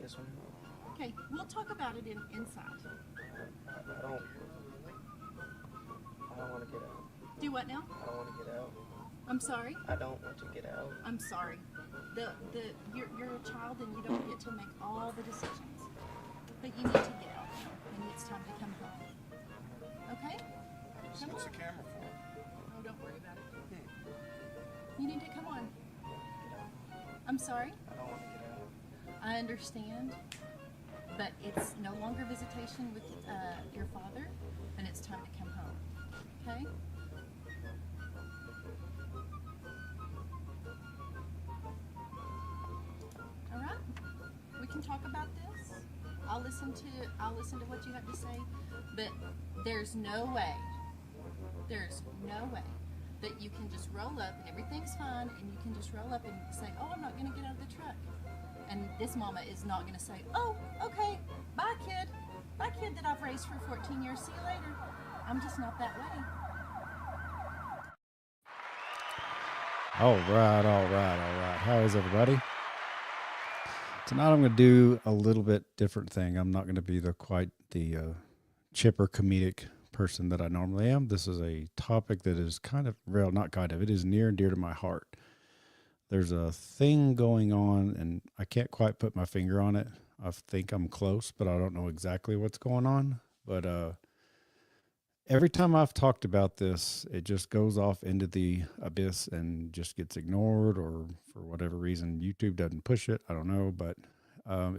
this one. Okay, we'll talk about it inside. I don't. I don't want to get out. Do what now? I don't want to get out. I'm sorry. I don't want to get out. I'm sorry. You're a child and you don't get to make all the decisions. But you need to get out now, and it's time to come home. Okay? Come What's on. the camera for? Oh, don't worry about it. You need to come on. I'm sorry. I don't want to get out. I understand, but it's no longer visitation with your father, and it's time to come home. Okay? All right. We can talk about this. I'll listen to what you have to say, but there's no way that you can just roll up and everything's fine, and you can just roll up and say, "Oh, I'm not going to get out of the truck." And this mama is not going to say, "Oh, okay, bye kid that I've raised for 14 years, see you later." I'm just not that way. All right. How is everybody? Tonight I'm going to do a little bit different thing. I'm not going to be quite the chipper comedic person that I normally am. This is a topic that is it is near and dear to my heart. There's a thing going on, and I can't quite put my finger on it. I think I'm close, but I don't know exactly what's going on. But every time I've talked about this, it just goes off into the abyss and just gets ignored, or for whatever reason, YouTube doesn't push it. I don't know, but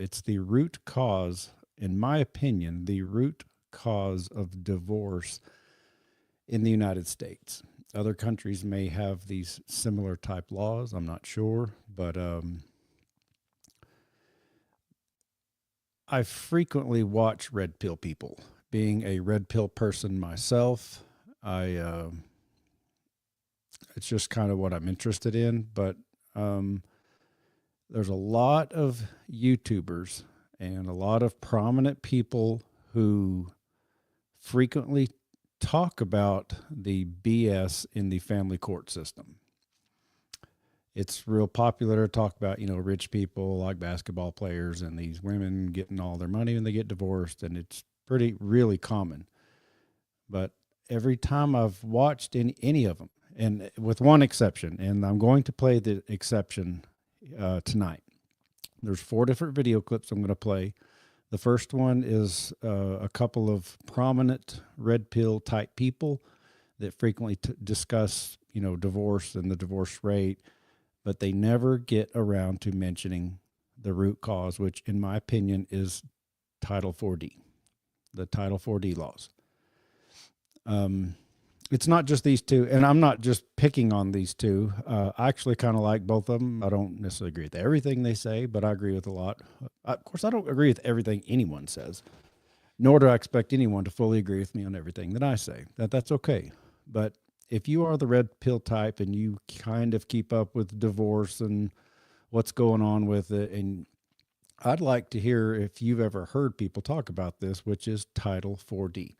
it's the root cause, in my opinion, the root cause of divorce in the United States. Other countries may have these similar type laws. I'm not sure, but I frequently watch red pill people. Being a red pill person myself, it's just kind of what I'm interested in. But there's a lot of YouTubers and a lot of prominent people who frequently talk about the BS in the family court system. It's real popular to talk about, rich people like basketball players and these women getting all their money when they get divorced, and it's really common. But every time I've watched any of them, and with one exception, and I'm going to play the exception tonight. There's 4 different video clips I'm going to play. The first one is a couple of prominent red pill type people that frequently discuss, divorce and the divorce rate, but they never get around to mentioning the root cause, which in my opinion is Title 4D, the Title 4D laws. It's not just these two, and I'm not just picking on these two. I actually kind of like both of them. I don't necessarily agree with everything they say, but I agree with a lot. Of course, I don't agree with everything anyone says, nor do I expect anyone to fully agree with me on everything that I say. That's okay. But if you are the red pill type and you kind of keep up with divorce and what's going on with it, and I'd like to hear if you've ever heard people talk about this, which is Title 4D.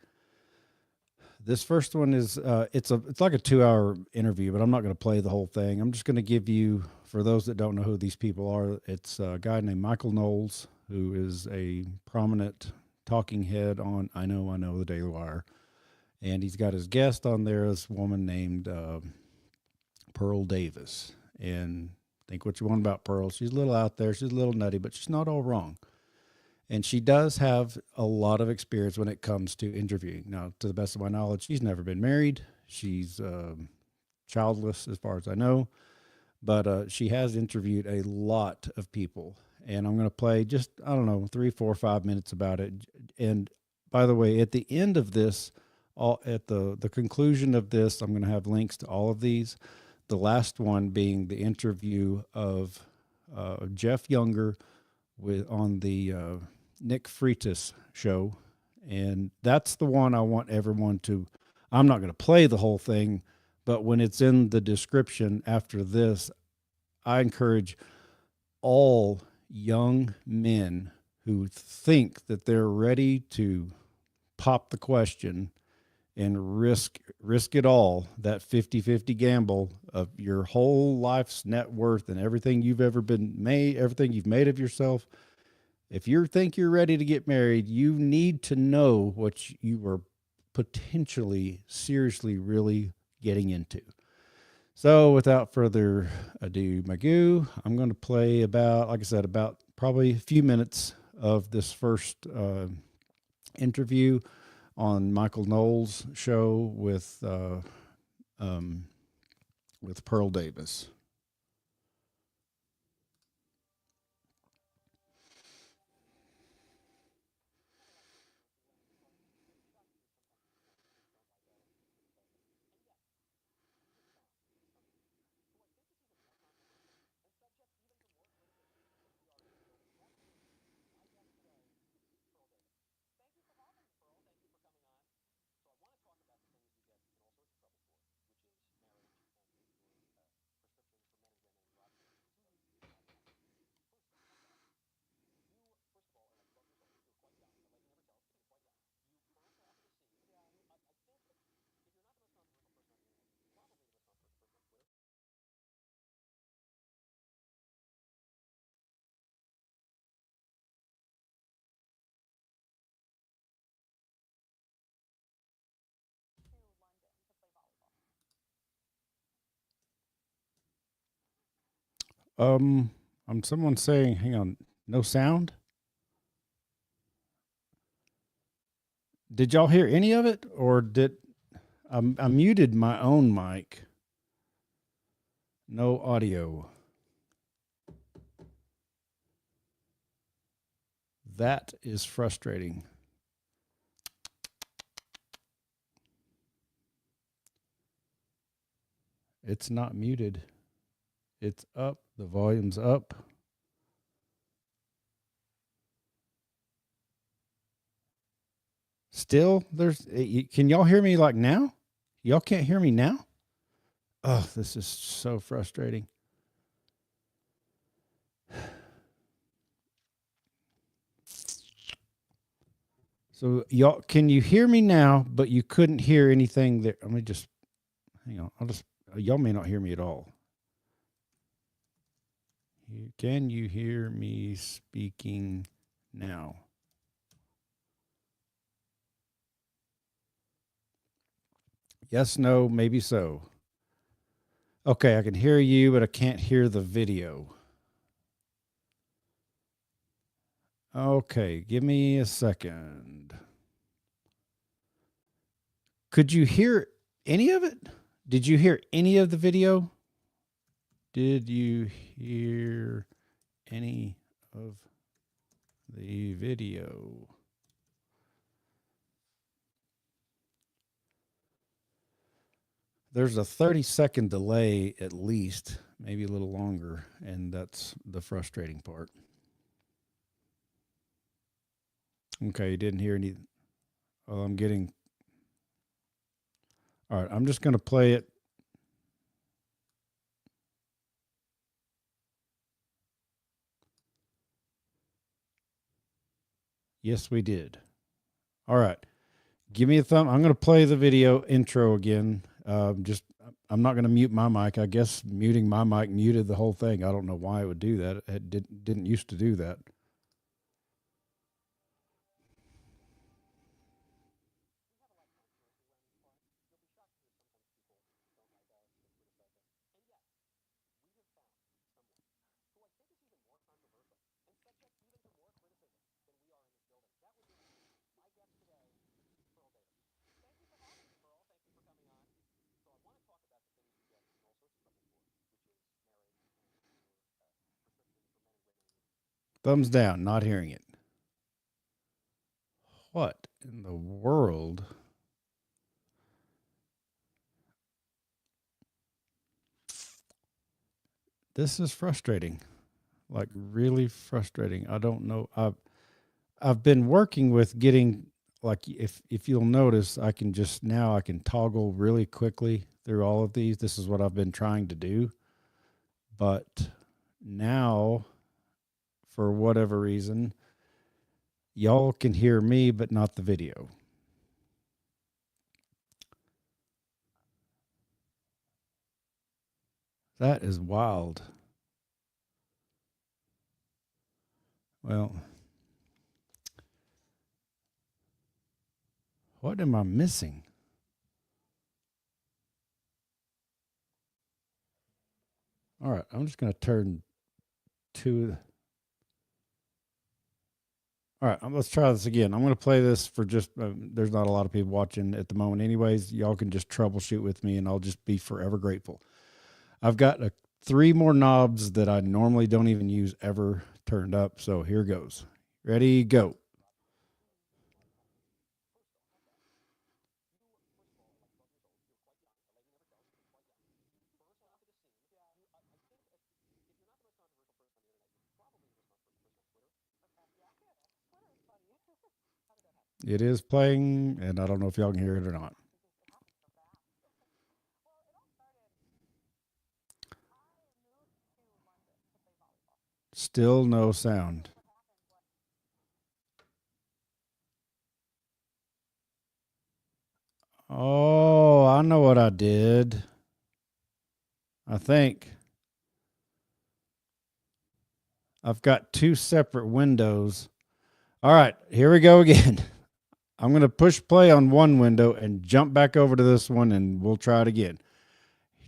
This first one is it's like a 2-hour interview, but I'm not going to play the whole thing. I'm just going to give you, for those that don't know who these people are, it's a guy named Michael Knowles, who is a prominent talking head on I Know, the Daily Wire. And he's got his guest on there, this woman named Pearl Davis. And think what you want about Pearl. She's a little out there. She's a little nutty, but she's not all wrong. And she does have a lot of experience when it comes to interviewing. Now, to the best of my knowledge, she's never been married. She's childless as far as I know. But she has interviewed a lot of people. And I'm going to play just, 3, 4, 5 minutes about it. And by the way, at the end of this, at the conclusion of this, I'm going to have links to all of these. The last one being the interview of Jeff Younger on the Nick Freitas show. And that's the one I want everyone to, I'm not going to play the whole thing, but when it's in the description after this, I encourage all young men who think that they're ready to pop the question and risk it all, that 50-50 gamble of your whole life's net worth and everything you've ever been made, everything you've made of yourself. If you think you're ready to get married, you need to know what you are potentially, seriously, really getting into. So without further ado, Magoo, I'm going to play about, like I said, about probably a few minutes of this first interview on Michael Knowles' show um, with Pearl Davis. Um, someone saying, hang on, no sound. Did y'all hear any of it, or did I muted my own mic? No audio. That is frustrating. It's not muted. It's up. The volume's up. Still, can y'all hear me like now? Y'all can't hear me now? Oh, this is so frustrating. So y'all, can you hear me now? But you couldn't hear anything there. Let me just hang on. Y'all may not hear me at all. Can you hear me speaking now? Yes, no, maybe so. Okay, I can hear you, but I can't hear the video. Okay, give me a second. Could you hear any of it? Did you hear any of the video? Did you hear any of the video? There's a 30-second delay at least, maybe a little longer, and that's the frustrating part. Okay, you didn't hear any. Oh, I'm getting. All right, I'm just going to play it. Yes, we did. All right. Give me a thumb. I'm going to play the video intro again. I'm not going to mute my mic. I guess muting my mic muted the whole thing. I don't know why it would do that. It didn't used to do that. Thumbs down, not hearing it. What in the world? This is frustrating. Like really frustrating. I don't know. I've been working with getting, like, if you'll notice, I can toggle really quickly through all of these. This is what I've been trying to do. But now, for whatever reason, y'all can hear me, but not the video. That is wild. Well, What am I missing? All right, I'm just going to turn to. All right, let's try this again. I'm going to play this for just, there's not a lot of people watching at the moment. Anyways, y'all can just troubleshoot with me and I'll just be forever grateful. I've got 3 more knobs that I normally don't even use ever turned up. So here goes. Ready, go. It is playing, and I don't know if y'all can hear it or not. Still no sound. Oh, I know what I did. I think I've got 2 separate windows. All right, here we go again. I'm going to push play on one window and jump back over to this one, and we'll try it again.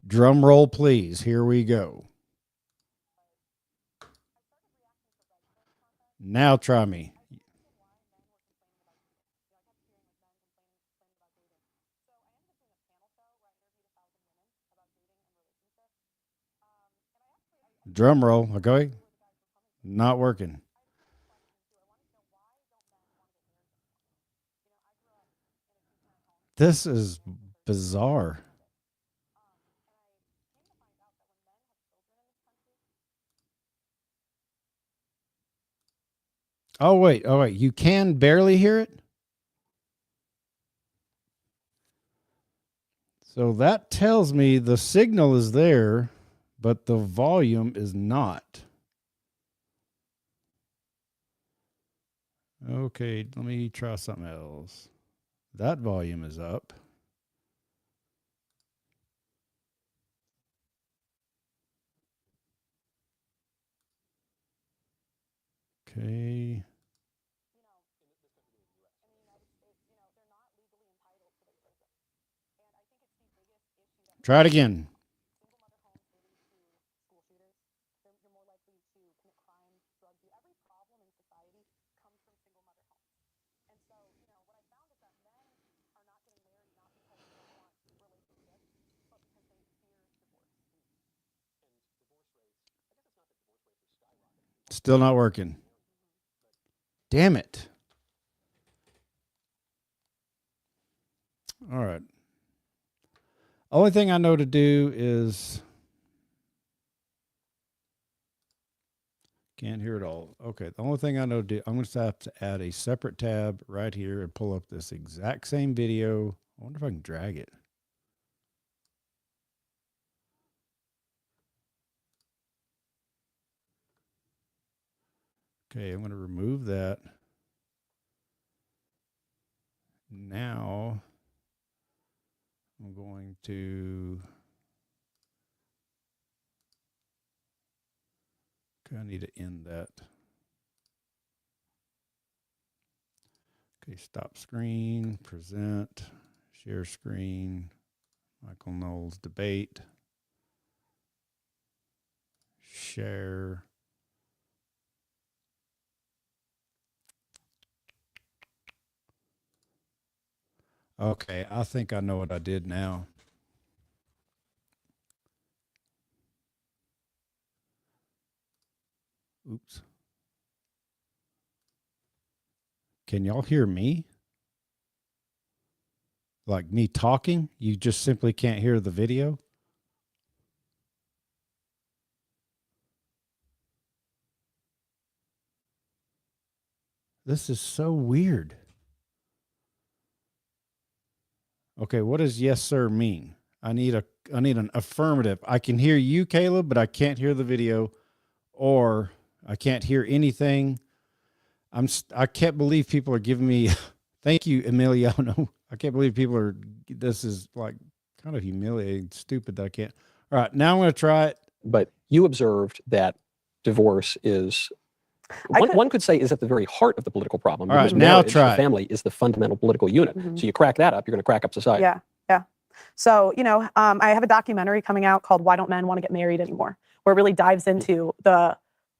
Drum roll, please. Here we go. Now try me. Drum roll. Okay. Not working. This is bizarre. Oh, wait. Oh, wait. You can barely hear it? So that tells me the signal is there, but the volume is not. Okay, let me try something else. That volume is up. Okay. Try it again. Still not working. Damn it. All right. Only thing I know to do is can't hear it all. Okay. The only thing I know to do, I'm going to have to add a separate tab right here and pull up this exact same video. I wonder if I can drag it. Okay, I'm going to remove that. Now I'm going to, okay, I need to end that. Okay, stop screen, present, share screen, Michael Knowles debate, share. Okay, I think I know what I did now. Oops. Can y'all hear me? Like me talking? You just simply can't hear the video? This is so weird. Okay, what does yes sir mean? I need an affirmative. I can hear you, Caleb, but I can't hear the video, or I can't hear anything. I can't believe people are giving me thank you, Emiliano. I can't believe people are this is like kind of humiliating, stupid that I can't. All right, now I'm going to try it. But you observed that divorce is One could say is at the very heart of the political problem. All right, because now marriage, try the it. family is the fundamental political unit. So you crack that up, you're going to crack up society. Yeah, yeah. So, I have a documentary coming out called Why Don't Men Want to Get Married Anymore, where it really dives into the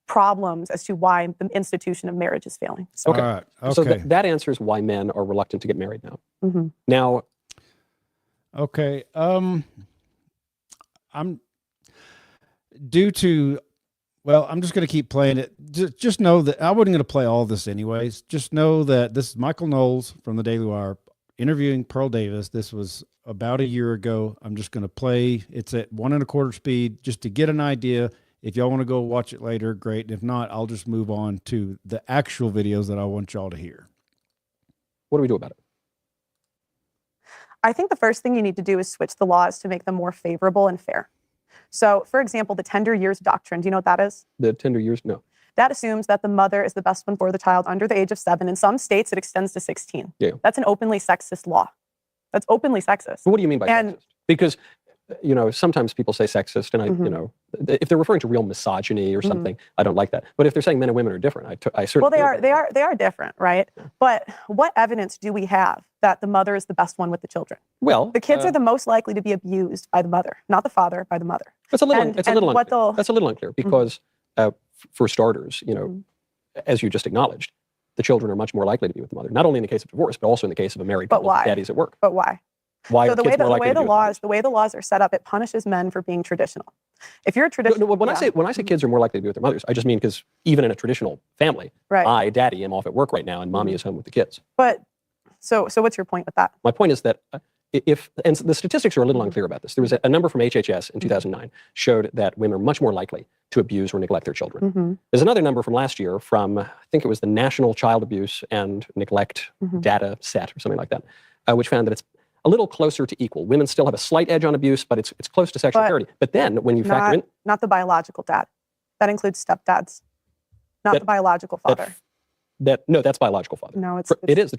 problems as to why the institution of marriage is failing. So, Okay. All right. Okay. So that answers why men are reluctant to get married now. Now, Okay. I'm due to, well, I'm just going to keep playing it. Just know that I wasn't going to play all this anyways. Just know that this is Michael Knowles from the Daily Wire interviewing Pearl Davis. This was about a year ago. I'm just going to play. It's at 1 1/4 speed just to get an idea. If y'all want to go watch it later, great. And if not, I'll just move on to the actual videos that I want y'all to hear. what do we do about it? I think the first thing you need to do is switch the laws to make them more favorable and fair. So, for example, the tender years doctrine, do you know what that is? The tender years? No. That assumes that the mother is the best one for the child under the age of 7. In some states, it extends to 16. Yeah. That's an openly sexist law. That's openly sexist. But what do you mean by And- sexist? Because, sometimes people say sexist, and if they're referring to real misogyny or something, I don't like that. But if they're saying men and women are different, I certainly. Well, they are different, right? But what evidence do we have that the mother is the best one with the children? Well, The kids are the most likely to be abused by the mother, not the father, by the mother. It's a little, and- it's a and little what unclear. they'll- That's a little unclear because, for starters, as you just acknowledged, the children are much more likely to be with the mother. Not only in the case of divorce, but also in the case of a married But couple with why? daddies at work. But why? Why So are kids more likely to be with mothers? the way the laws are set up, it punishes men for being traditional. If you're a No, traditional, when I say kids are more likely to be with their mothers, I just mean because even in a traditional family, right. Daddy, am off at work right now, and Mommy is home with the kids. But so what's your point with that? My point is that and the statistics are a little unclear about this. There was a number from HHS in 2009 showed that women are much more likely to abuse or neglect their children. There's another number from last year from, I think it was the National Child Abuse and Neglect Data Set or something like that, which found that it's a little closer to equal. Women still have a slight edge on abuse, but it's close to sexual parity. But then when you factor in... Not the biological dad. That includes stepdads, not the biological father. No, that's biological father. No, it is.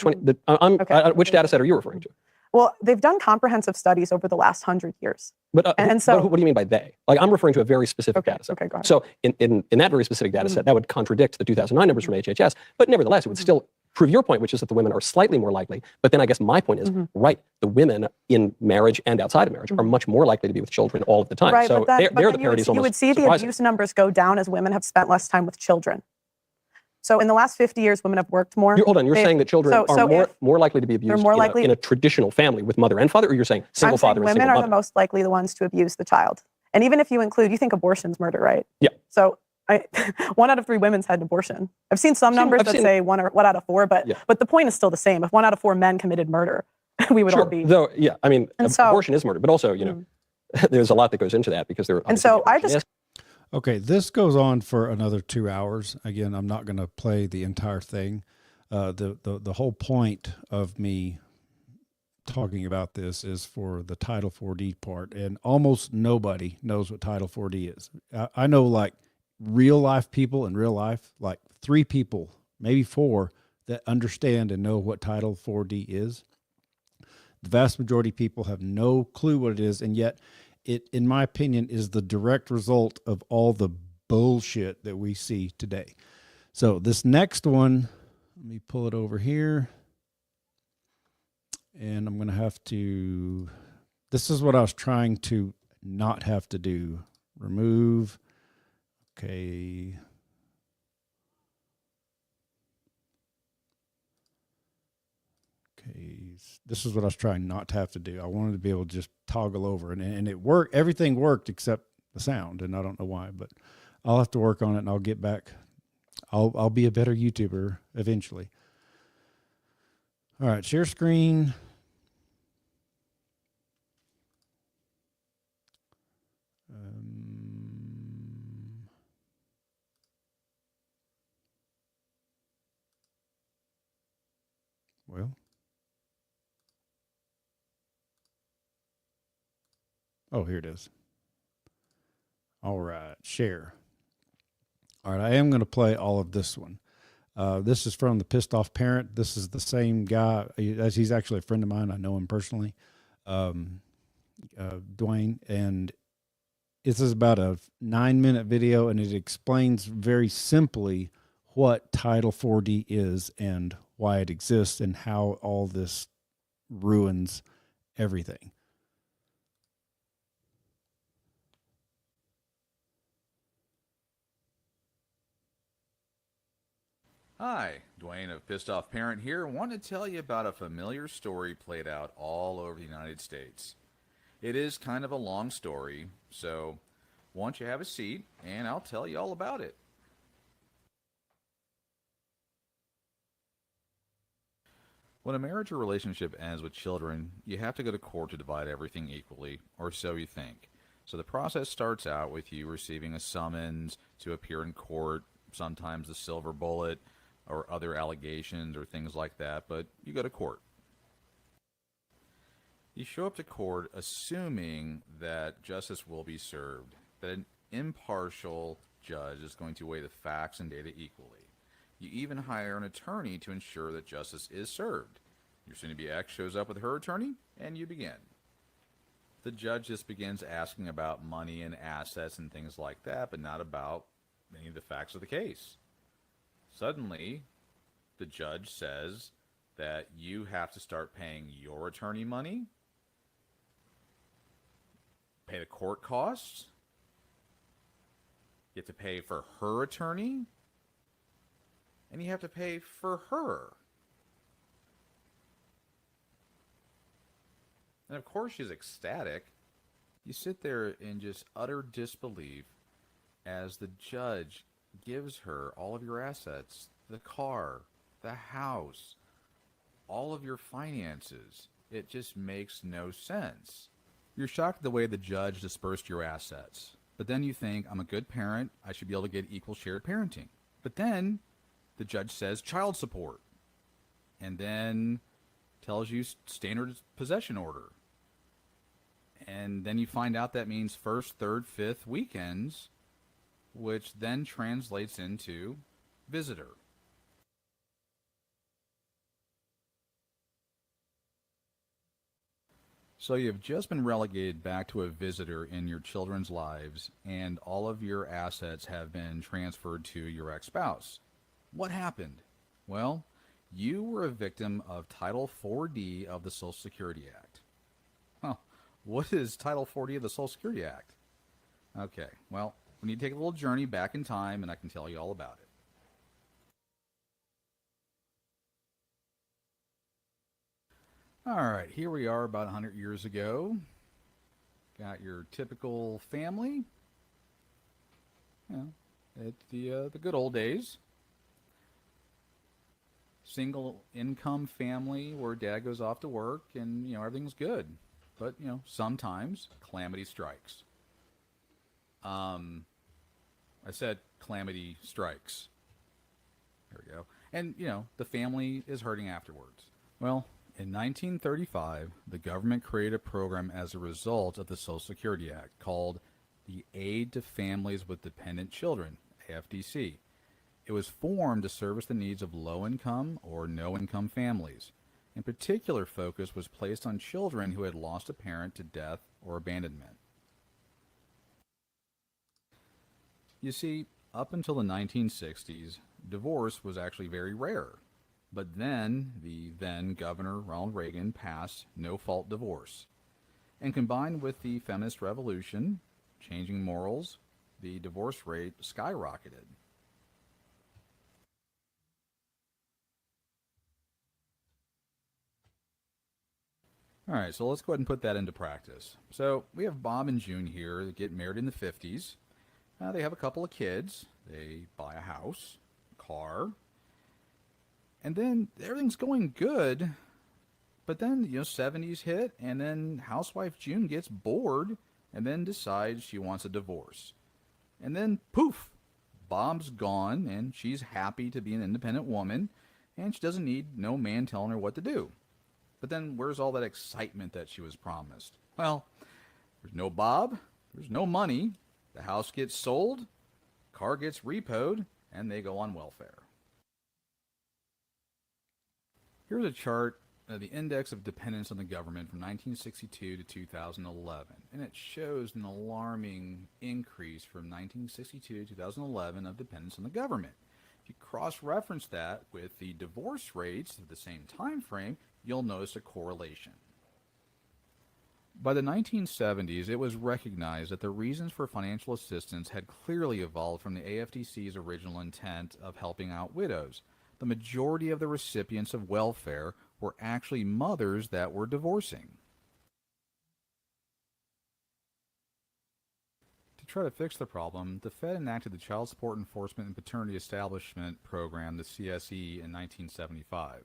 Which data set are you referring to? Well, they've done comprehensive studies over the last 100 years. But, so, what do you mean by they? Like, I'm referring to a very specific data set. Okay, go ahead. So in that very specific data set, that would contradict the 2009 numbers from HHS, but nevertheless, it would still prove your point, which is that the women are slightly more likely. But then I guess my point is, right, the women in marriage and outside of marriage are much more likely to be with children all of the time. Right, so but the parity is almost you would see surprising. the abuse numbers go down as women have spent less time with children. So in the last 50 years, women have worked more. Hold on, you're saying that children are more likely to be abused in a traditional family with mother and father, or you're saying single father and single mother? Women are the most likely the ones to abuse the child. And even if you think abortion's murder, right? Yeah. So 1 out of 3 women's had an abortion. I've seen some numbers that say 1 out of 4, but the point is still the same. If 1 out of 4 men committed murder, we would all be. Though, yeah, I mean, abortion is murder, but also, there's a lot that goes into that because there. And so I just. Okay, this goes on for another 2 hours. Again, I'm not going to play the entire thing. The whole point of me talking about this is for the Title 4D part, and almost nobody knows what Title 4D is. I know like real life people in real life, like 3 people, maybe 4, that understand and know what Title 4D is. The vast majority of people have no clue what it is, and yet it, in my opinion, is the direct result of all the bullshit that we see today. So this next one, let me pull it over here. And I'm going to have to, this is what I was trying to not have to do. Remove. Okay. Okay. This is what I was trying not to have to do. I wanted to be able to just toggle over, and it worked. Everything worked except the sound, and I don't know why, but I'll have to work on it, and I'll get back. I'll be a better YouTuber eventually. All right, share screen. Well. Oh, here it is. All right, share. All right, I am going to play all of this one. This is from the Pissed Off Parent. This is the same guy. He's actually a friend of mine. I know him personally, Dwayne. And this is about a 9-minute video, and it explains very simply what Title 4D is and why it exists and how all this ruins everything. Hi, Dwayne of Pissed Off Parent here. Want to tell you about a familiar story played out all over the United States. It is kind of a long story, so why don't you have a seat and I'll tell you all about it. When a marriage or relationship ends with children, you have to go to court to divide everything equally, or so you think. So the process starts out with you receiving a summons to appear in court, sometimes the silver bullet, or other allegations or things like that, but you go to court. You show up to court assuming that justice will be served, that an impartial judge is going to weigh the facts and data equally. You even hire an attorney to ensure that justice is served. Your soon-to-be ex shows up with her attorney, and you begin. The judge just begins asking about money and assets and things like that, but not about any of the facts of the case. Suddenly, the judge says that you have to start paying your attorney money, pay the court costs, you have to pay for her attorney, and you have to pay for her. And of course she's ecstatic. You sit there in just utter disbelief as the judge gives her all of your assets, the car, the house, all of your finances. It just makes no sense. You're shocked at the way the judge dispersed your assets. But then you think, I'm a good parent, I should be able to get equal shared parenting. But then the judge says child support, and then tells you standard possession order. And then you find out that means first, third, fifth weekends, which then translates into visitor. So you've just been relegated back to a visitor in your children's lives, and all of your assets have been transferred to your ex-spouse. What happened? Well, you were a victim of Title 4D of the Social Security Act. Well, what is Title 4D of the Social Security Act? Okay, well, we need to take a little journey back in time, and I can tell you all about it. All right, here we are about 100 years ago. Got your typical family, you know, at the good old days. Single income family where dad goes off to work and, you know, everything's good. But, you know, sometimes calamity strikes. I said calamity strikes. There we go. And, you know, the family is hurting afterwards. Well, in 1935, the government created a program as a result of the Social Security Act called the Aid to Families with Dependent Children, AFDC. It was formed to service the needs of low-income or no-income families. In particular, focus was placed on children who had lost a parent to death or abandonment. You see, up until the 1960s, divorce was actually very rare. But then, the then Governor Ronald Reagan passed no-fault divorce. And combined with the feminist revolution, changing morals, the divorce rate skyrocketed. All right, so let's go ahead and put that into practice. So we have Bob and June here that get married in the 50s. They have a couple of kids. They buy a house, a car, and then everything's going good. But then, 70s hit, and then housewife June gets bored and then decides she wants a divorce. And then, poof, Bob's gone, and she's happy to be an independent woman, and she doesn't need no man telling her what to do. But then where's all that excitement that she was promised? Well, there's no Bob, there's no money, the house gets sold, car gets repoed, and they go on welfare. Here's a chart of the index of dependence on the government from 1962 to 2011, and it shows an alarming increase from 1962 to 2011 of dependence on the government. If you cross-reference that with the divorce rates of the same time frame, you'll notice a correlation. By the 1970s, it was recognized that the reasons for financial assistance had clearly evolved from the AFDC's original intent of helping out widows. The majority of the recipients of welfare were actually mothers that were divorcing. To try to fix the problem, the Fed enacted the Child Support Enforcement and Paternity Establishment Program, the CSE, in 1975.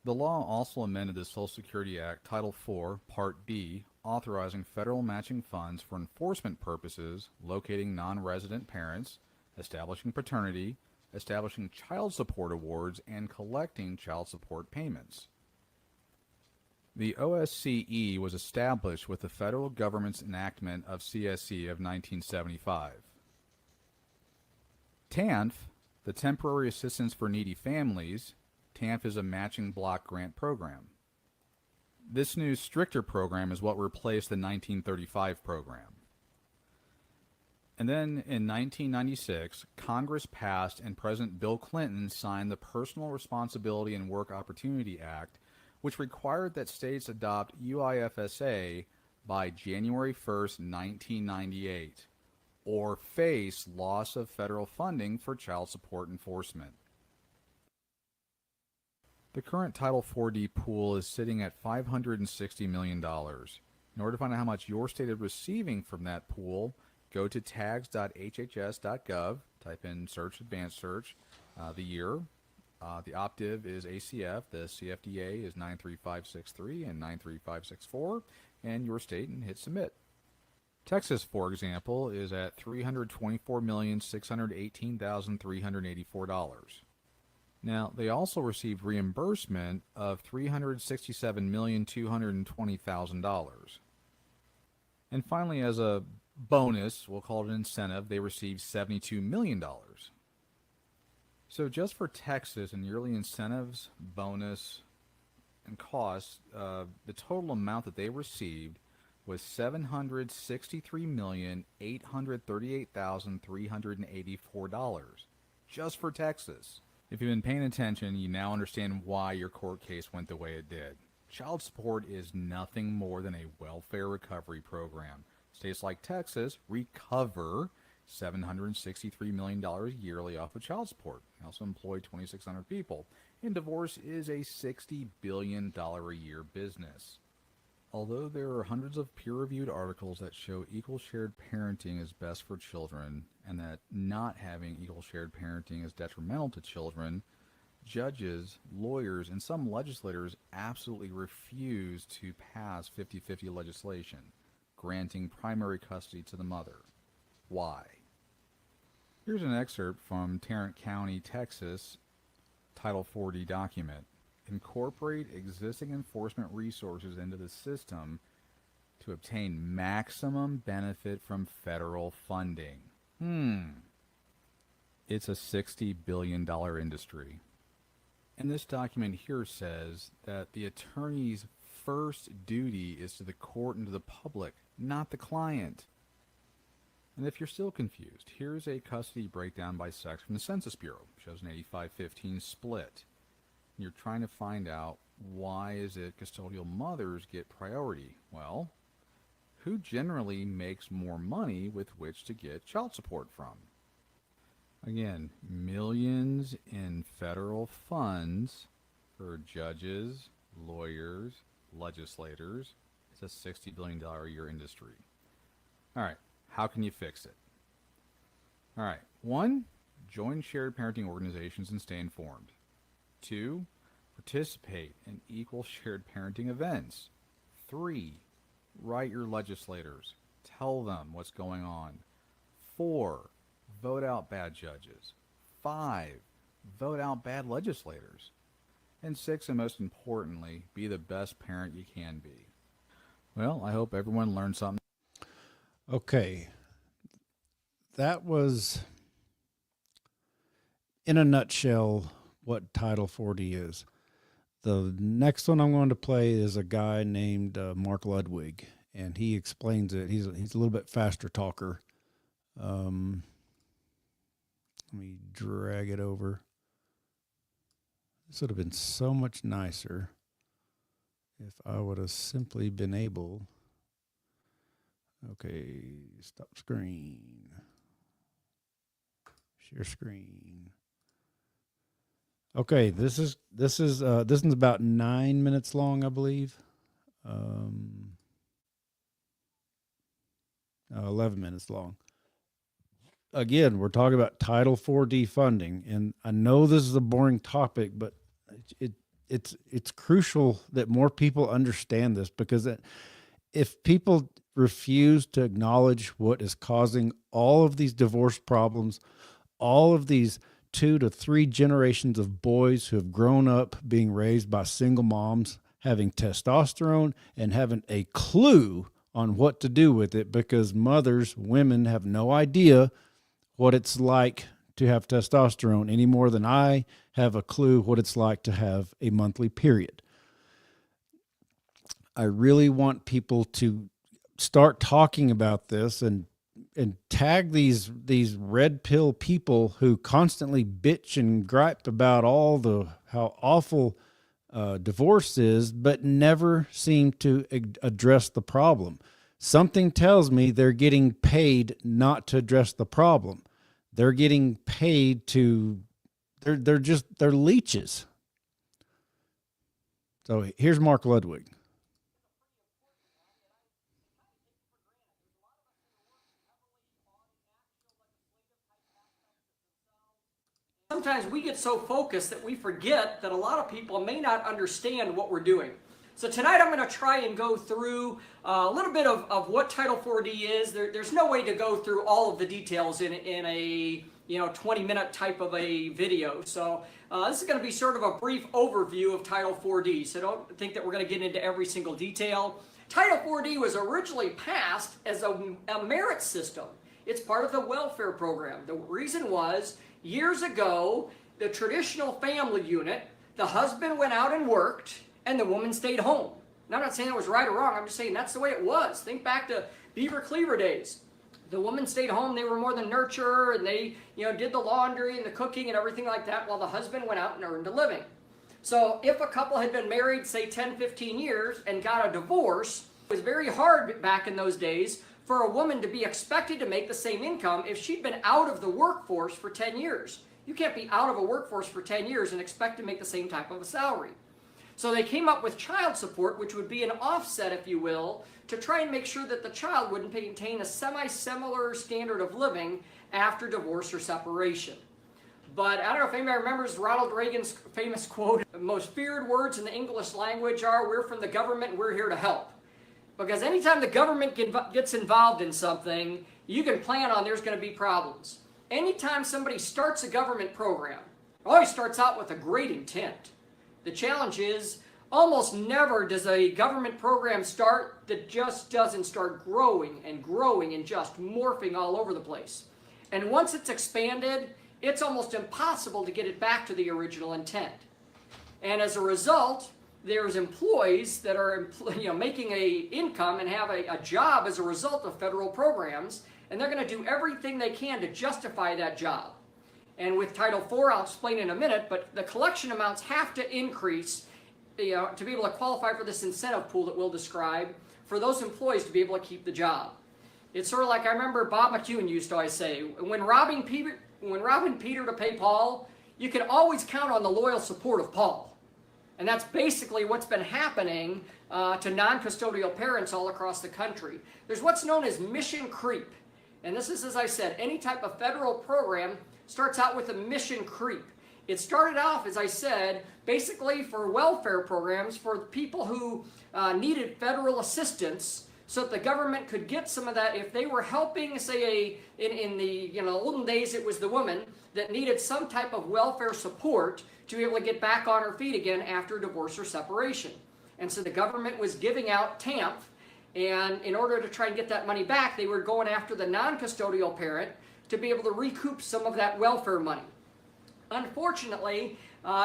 The law also amended the Social Security Act, Title IV, Part D, authorizing federal matching funds for enforcement purposes, locating non-resident parents, establishing paternity, establishing child support awards, and collecting child support payments. The OSCE was established with the federal government's enactment of CSE of 1975. TANF, the Temporary Assistance for Needy Families, TANF is a matching block grant program. This new stricter program is what replaced the 1935 program. And then in 1996, Congress passed and President Bill Clinton signed the Personal Responsibility and Work Opportunity Act, which required that states adopt UIFSA by January 1st, 1998, or face loss of federal funding for child support enforcement. The current Title 4D pool is sitting at $560 million. In order to find out how much your state is receiving from that pool, go to tags.hhs.gov, type in search, advanced search, the year. The optive is ACF, the CFDA is 93563 and 93564, and your state, and hit submit. Texas, for example, is at $324,618,384. Now, they also received reimbursement of $367,220,000. And finally, as a bonus, we'll call it an incentive, they received $72 million. So just for Texas and yearly incentives, bonus, and costs, the total amount that they received was $763,838,384, just for Texas. If you've been paying attention, you now understand why your court case went the way it did. Child support is nothing more than a welfare recovery program. States like Texas recover $763 million yearly off of child support. They also employ 2,600 people. And divorce is a $60 billion a year business. Although there are hundreds of peer-reviewed articles that show equal shared parenting is best for children, and that not having equal shared parenting is detrimental to children, judges, lawyers, and some legislators absolutely refuse to pass 50-50 legislation, granting primary custody to the mother. Why? Here's an excerpt from Tarrant County, Texas, Title 4D document. Incorporate existing enforcement resources into the system to obtain maximum benefit from federal funding. It's a $60 billion industry. And this document here says that the attorney's first duty is to the court and to the public, not the client. And if you're still confused, here's a custody breakdown by sex from the Census Bureau. It shows an 85-15 split. You're trying to find out, why is it custodial mothers get priority? Well, who generally makes more money with which to get child support from? Again, millions in federal funds for judges, lawyers, legislators. It's a $60 billion a year industry. All right, how can you fix it? All right, 1, join shared parenting organizations and stay informed. 2, participate in equal shared parenting events. 3, write your legislators. Tell them what's going on. 4, vote out bad judges. 5, vote out bad legislators. And 6, and most importantly, be the best parent you can be. Well, I hope everyone learned something. Okay. That was, in a nutshell, what Title 40 is. The next one I'm going to play is a guy named Mark Ludwig, and he explains it. He's a little bit faster talker. Let me drag it over. This would have been so much nicer if I would have simply been able. Okay, stop screen. Share screen. Okay, this is about 9 minutes long, I believe. 11 minutes long. Again, we're talking about Title IV defunding, and I know this is a boring topic, but it's crucial that more people understand this, because if people refuse to acknowledge what is causing all of these divorce problems, all of these 2 to 3 generations of boys who have grown up being raised by single moms, having testosterone and having a clue on what to do with it, because women have no idea what it's like to have testosterone any more than I have a clue what it's like to have a monthly period. I really want people to start talking about this and tag these red pill people who constantly bitch and gripe about how awful divorce is, but never seem to address the problem. Something tells me they're getting paid not to address the problem. They're getting paid they're leeches. So here's Mark Ludwig. Sometimes we get so focused that we forget that a lot of people may not understand what we're doing. So tonight I'm going to try and go through a little bit of what Title 4D is. There's no way to go through all of the details in a 20-minute type of a video. So this is going to be sort of a brief overview of Title 4D. So don't think that we're going to get into every single detail. Title 4D was originally passed as a merit system. It's part of the welfare program. The reason was, years ago, the traditional family unit, the husband went out and worked and the woman stayed home. Now, I'm not saying it was right or wrong. I'm just saying that's the way it was. Think back to Beaver Cleaver days. The woman stayed home. They were more the nurturer, and they did the laundry and the cooking and everything like that, while the husband went out and earned a living. So if a couple had been married, say 10, 15 years and got a divorce, it was very hard back in those days for a woman to be expected to make the same income if she'd been out of the workforce for 10 years. You can't be out of a workforce for 10 years and expect to make the same type of a salary. So they came up with child support, which would be an offset, if you will, to try and make sure that the child would maintain a semi-similar standard of living after divorce or separation. But I don't know if anybody remembers Ronald Reagan's famous quote, "The most feared words in the English language are, 'We're from the government and we're here to help.'" Because anytime the government gets involved in something, you can plan on there's going to be problems. Anytime somebody starts a government program, it always starts out with a great intent. The challenge is, almost never does a government program start that just doesn't start growing and growing and just morphing all over the place. And once it's expanded, it's almost impossible to get it back to the original intent. And as a result, there's employees that are making a income and have a job as a result of federal programs, and they're going to do everything they can to justify that job. And with Title IV, I'll explain in a minute, but the collection amounts have to increase to be able to qualify for this incentive pool that we'll describe for those employees to be able to keep the job. It's sort of like I remember Bob McEwen used to always say, when robbing Peter to pay Paul, you can always count on the loyal support of Paul. And that's basically what's been happening to non-custodial parents all across the country. There's what's known as mission creep. And this is, as I said, any type of federal program starts out with a mission creep. It started off, as I said, basically for welfare programs for people who needed federal assistance so that the government could get some of that. If they were helping, say, in the olden days, it was the woman that needed some type of welfare support to be able to get back on her feet again after divorce or separation. And so the government was giving out TAMF, and in order to try and get that money back, they were going after the non-custodial parent to be able to recoup some of that welfare money. Unfortunately,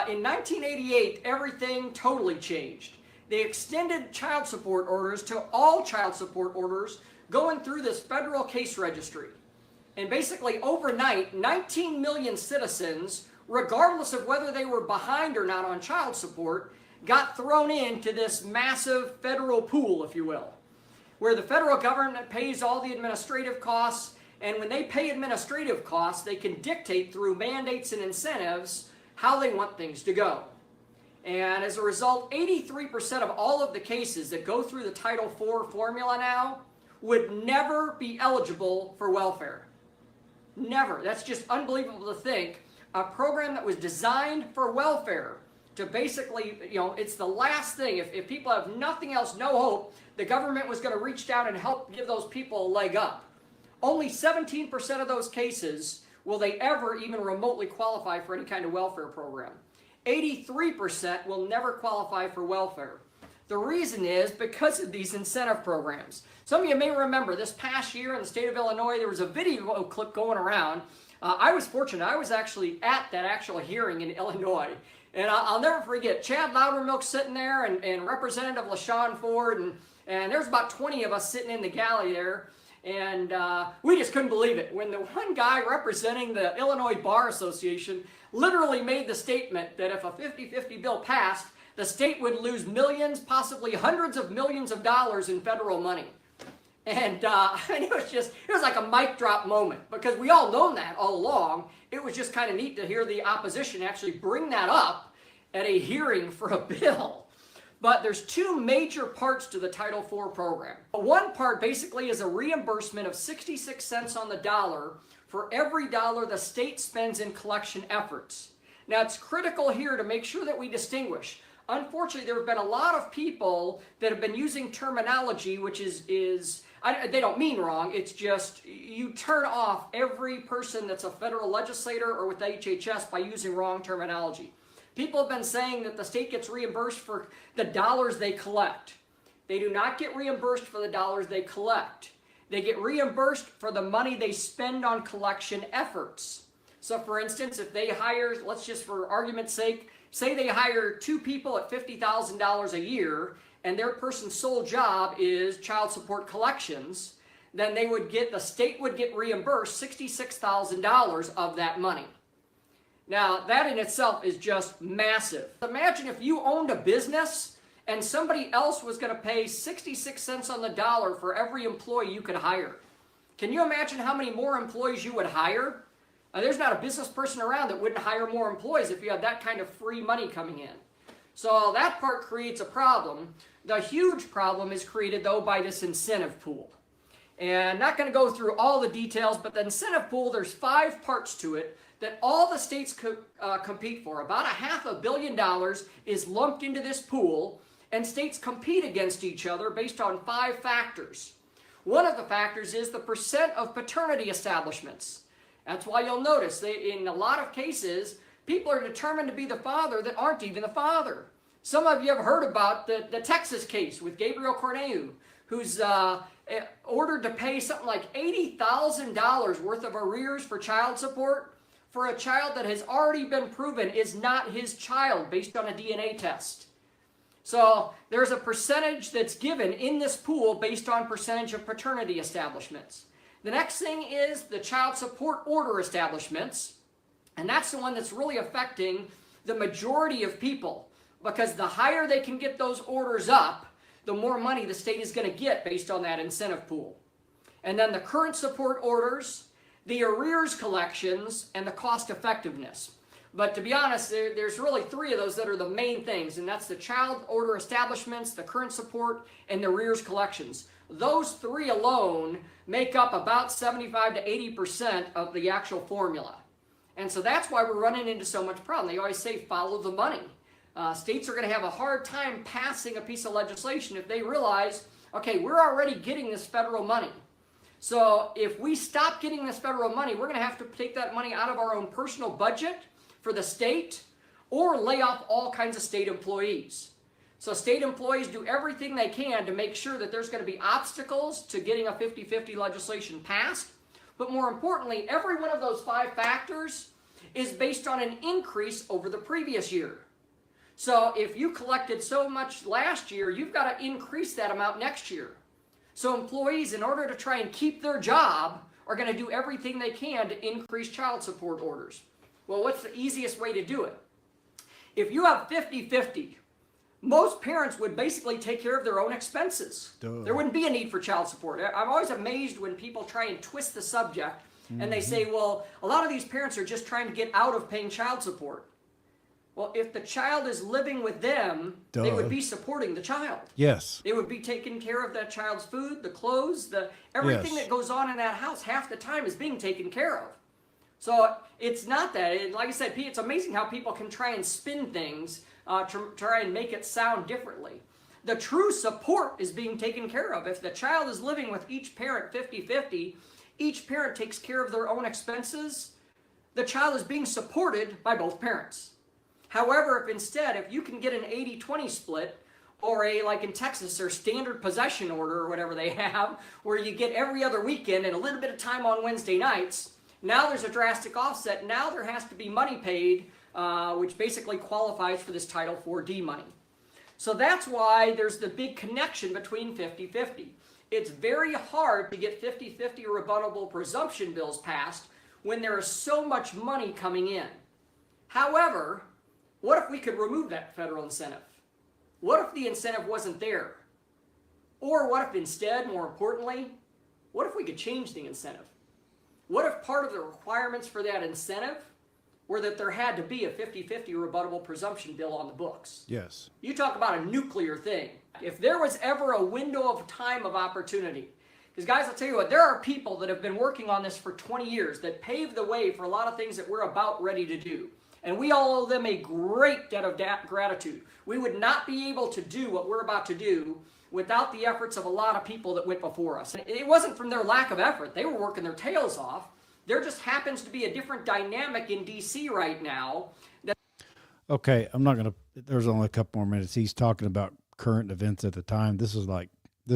in 1988, everything totally changed. They extended child support orders to all child support orders going through this federal case registry. And basically overnight, 19 million citizens, regardless of whether they were behind or not on child support, got thrown into this massive federal pool, if you will, where the federal government pays all the administrative costs, and when they pay administrative costs, they can dictate through mandates and incentives how they want things to go. And as a result, 83% of all of the cases that go through the Title IV formula now would never be eligible for welfare. Never. That's just unbelievable to think. A program that was designed for welfare to basically, it's the last thing. If people have nothing else, no hope, the government was going to reach down and help give those people a leg up. Only 17% of those cases will they ever even remotely qualify for any kind of welfare program. 83% will never qualify for welfare. The reason is because of these incentive programs. Some of you may remember this past year in the state of Illinois, there was a video clip going around. I was fortunate. I was actually at that actual hearing in Illinois. And I'll never forget, Chad Loudermilk sitting there and Representative LaShawn Ford, and there's about 20 of us sitting in the galley there. And we just couldn't believe it. When the one guy representing the Illinois Bar Association literally made the statement that if a 50-50 bill passed, the state would lose millions, possibly hundreds of millions of dollars in federal money. And it was like a mic drop moment, because we all known that all along. It was just kind of neat to hear the opposition actually bring that up at a hearing for a bill. But there's two major parts to the Title IV program. One part basically is a reimbursement of 66 cents on the dollar for every dollar the state spends in collection efforts. Now, it's critical here to make sure that we distinguish. Unfortunately, there have been a lot of people that have been using terminology which they don't mean wrong. It's just you turn off every person that's a federal legislator or with the HHS by using wrong terminology. People have been saying that the state gets reimbursed for the dollars they collect. They do not get reimbursed for the dollars they collect. They get reimbursed for the money they spend on collection efforts. So for instance, if they hire, let's just for argument's sake, say they hire 2 people at $50,000 a year, and their person's sole job is child support collections, then the state would get reimbursed $66,000 of that money. Now, that in itself is just massive. Imagine if you owned a business and somebody else was going to pay 66 cents on the dollar for every employee you could hire. Can you imagine how many more employees you would hire? There's not a business person around that wouldn't hire more employees if you had that kind of free money coming in. So that part creates a problem. The huge problem is created, though, by this incentive pool. And I'm not going to go through all the details, but the incentive pool, there's 5 parts to it that all the states compete for. About $500 million is lumped into this pool, and states compete against each other based on 5 factors. One of the factors is the percent of paternity establishments. That's why you'll notice in a lot of cases, people are determined to be the father that aren't even the father. Some of you have heard about the Texas case with Gabriel Corneu, who's ordered to pay something like $80,000 worth of arrears for child support for a child that has already been proven is not his child based on a DNA test. So there's a percentage that's given in this pool based on percentage of paternity establishments. The next thing is the child support order establishments, and that's the one that's really affecting the majority of people, because the higher they can get those orders up, the more money the state is going to get based on that incentive pool. And then the current support orders, the arrears collections, and the cost effectiveness. But to be honest, there's really 3 of those that are the main things, and that's the child order establishments, the current support, and the arrears collections. Those 3 alone make up about 75 to 80% of the actual formula. And so that's why we're running into so much problem. They always say follow the money. States are going to have a hard time passing a piece of legislation if they realize, okay, we're already getting this federal money. So if we stop getting this federal money, we're going to have to take that money out of our own personal budget for the state or lay off all kinds of state employees. So state employees do everything they can to make sure that there's going to be obstacles to getting a 50-50 legislation passed. But more importantly, every one of those 5 factors is based on an increase over the previous year. So if you collected so much last year, you've got to increase that amount next year. So employees, in order to try and keep their job, are going to do everything they can to increase child support orders. Well, what's the easiest way to do it? If you have 50-50, most parents would basically take care of their own expenses. Duh. There wouldn't be a need for child support. I'm always amazed when people try and twist the subject and they say, well, a lot of these parents are just trying to get out of paying child support. Well, if the child is living with them, they would be supporting the child. Yes. They would be taking care of that child's food, the clothes, everything Yes. that goes on in that house half the time is being taken care of. So it's not that. Like I said, Pete, it's amazing how people can try and spin things to try and make it sound differently. The true support is being taken care of. If the child is living with each parent 50-50, each parent takes care of their own expenses, the child is being supported by both parents. However, if instead, if you can get an 80-20 split, or like in Texas, their standard possession order or whatever they have, where you get every other weekend and a little bit of time on Wednesday nights, now there's a drastic offset. Now there has to be money paid, which basically qualifies for this Title IV-D money. So that's why there's the big connection between 50-50. It's very hard to get 50-50 rebuttable presumption bills passed when there is so much money coming in. However, what if we could remove that federal incentive? What if the incentive wasn't there? Or what if instead, more importantly, what if we could change the incentive? What if part of the requirements for that incentive were that there had to be a 50-50 rebuttable presumption bill on the books? Yes. You talk about a nuclear thing. If there was ever a window of time of opportunity, because guys, I'll tell you what, there are people that have been working on this for 20 years that paved the way for a lot of things that we're about ready to do. And we all owe them a great debt of gratitude. We would not be able to do what we're about to do without the efforts of a lot of people that went before us. And it wasn't from their lack of effort. They were working their tails off. There just happens to be a different dynamic in D.C. right now. Okay, I'm not going to, there's only a couple more minutes. He's talking about current events at the time. This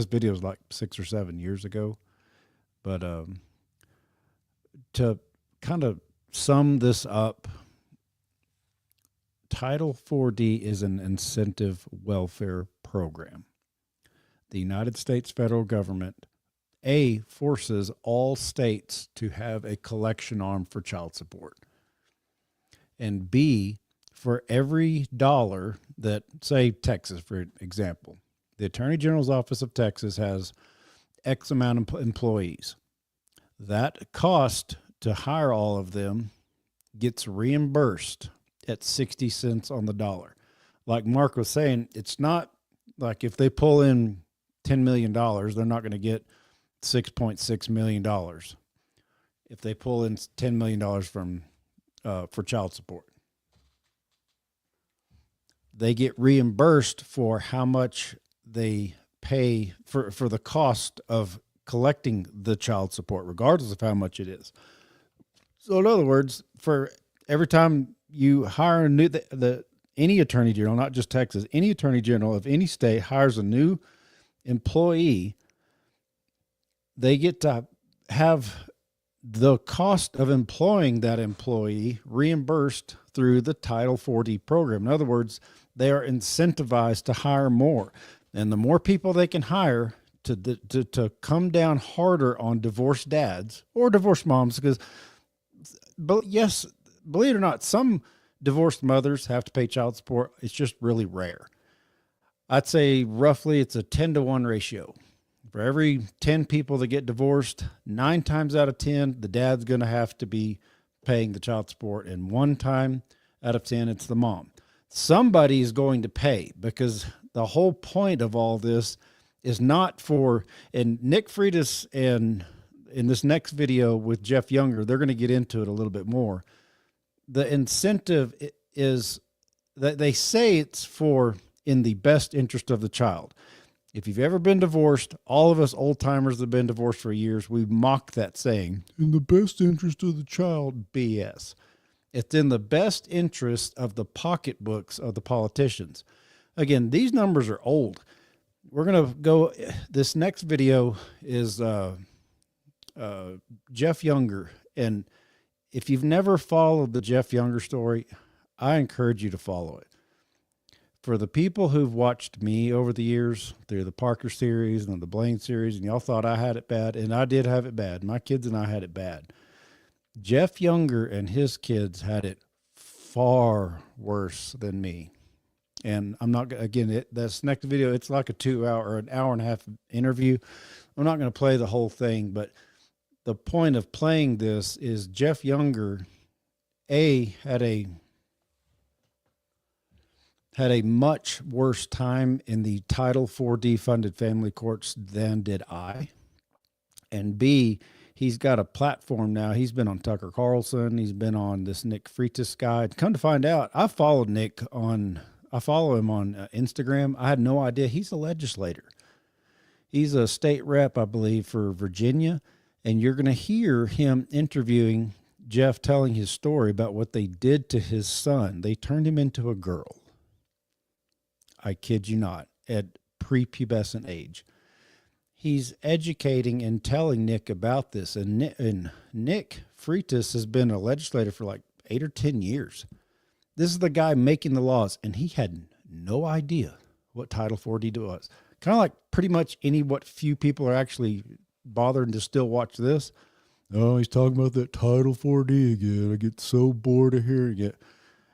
video is like 6 or 7 years ago. But to kind of sum this up, Title IV-D is an incentive welfare program. The United States federal government, A, forces all states to have a collection arm for child support. And B, for every dollar that, say, Texas, for example, the Attorney General's Office of Texas has X amount of employees. That cost to hire all of them gets reimbursed at 60 cents on the dollar. Like Mark was saying, it's not like if they pull in $10 million, they're not going to get $6.6 million. If they pull in $10 million from for child support, they get reimbursed for how much they pay for the cost of collecting the child support, regardless of how much it is. So in other words, for every time you hire a new, any attorney general, not just Texas, any attorney general of any state hires a new employee, they get to have the cost of employing that employee reimbursed through the Title IV-D program. In other words, they are incentivized to hire more. And the more people they can hire to come down harder on divorced dads or divorced moms, because, yes, believe it or not, some divorced mothers have to pay child support. It's just really rare. I'd say roughly it's a 10-to-1 ratio. For every 10 people that get divorced, 9 times out of 10, the dad's going to have to be paying the child support. And 1 time out of 10, it's the mom. Somebody's going to pay, because the whole point of all this is not for, and Nick Freitas, and in this next video with Jeff Younger, they're going to get into it a little bit more. The incentive is that they say it's for in the best interest of the child. If you've ever been divorced, all of us old timers that have been divorced for years, we mock that saying, in the best interest of the child. BS. It's in the best interest of the pocketbooks of the politicians. Again, these numbers are old. We're going to go, this next video is Jeff Younger. And if you've never followed the Jeff Younger story, I encourage you to follow it. for the people who've watched me over the years through the Parker series and the Blaine series, and y'all thought I had it bad, and I did have it bad. My kids and I had it bad. Jeff Younger and his kids had it far worse than me. And I'm not, again, that's next video. It's like a 2 hour or an hour and a half interview. I'm not going to play the whole thing, but the point of playing this is Jeff Younger, had a much worse time in the Title IV defunded family courts than did I. And B, he's got a platform now. He's been on Tucker Carlson. He's been on this Nick Freitas guy. Come to find out, I follow him on Instagram. I had no idea he's a legislator. He's a state rep, I believe, for Virginia. And you're going to hear him interviewing Jeff, telling his story about what they did to his son. They turned him into a girl. I kid you not, at prepubescent age. He's educating and telling Nick about this. And Nick Freitas has been a legislator for like 8 or 10 years. This is the guy making the laws, and he had no idea what Title 4D was. Kind of like pretty much what few people are actually bothering to still watch this. Oh, he's talking about that Title 4D again. I get so bored of hearing it.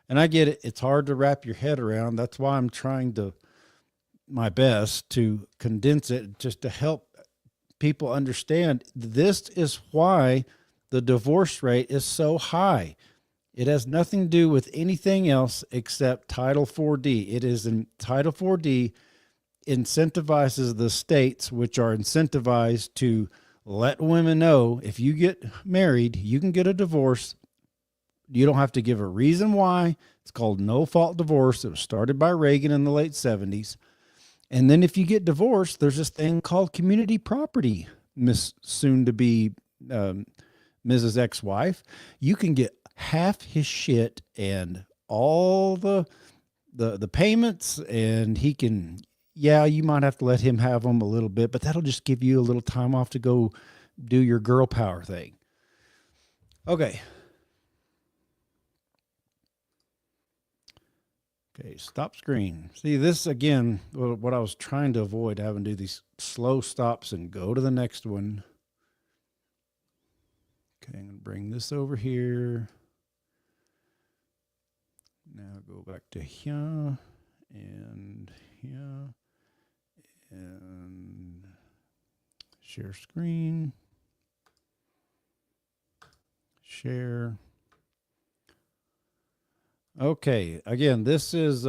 And I get it. It's hard to wrap your head around. That's why I'm trying my best to condense it, just to help people understand. This is why the divorce rate is so high. It has nothing to do with anything else except Title 4D. It is in Title 4D incentivizes the states, which are incentivized to let women know if you get married, you can get a divorce. You don't have to give a reason why. It's called no-fault divorce. It was started by Reagan in the late 70s. And then if you get divorced, there's this thing called community property, soon-to-be Mrs. Ex-wife. You can get half his shit and all the payments, and he can, you might have to let him have them a little bit, but that'll just give you a little time off to go do your girl power thing. Okay. Okay, stop screen. See, this again, what I was trying to avoid, having to do these slow stops and go to the next one. Okay, I'm going to bring this over here. Now go back to here and here and share screen. Share. Okay, again, this is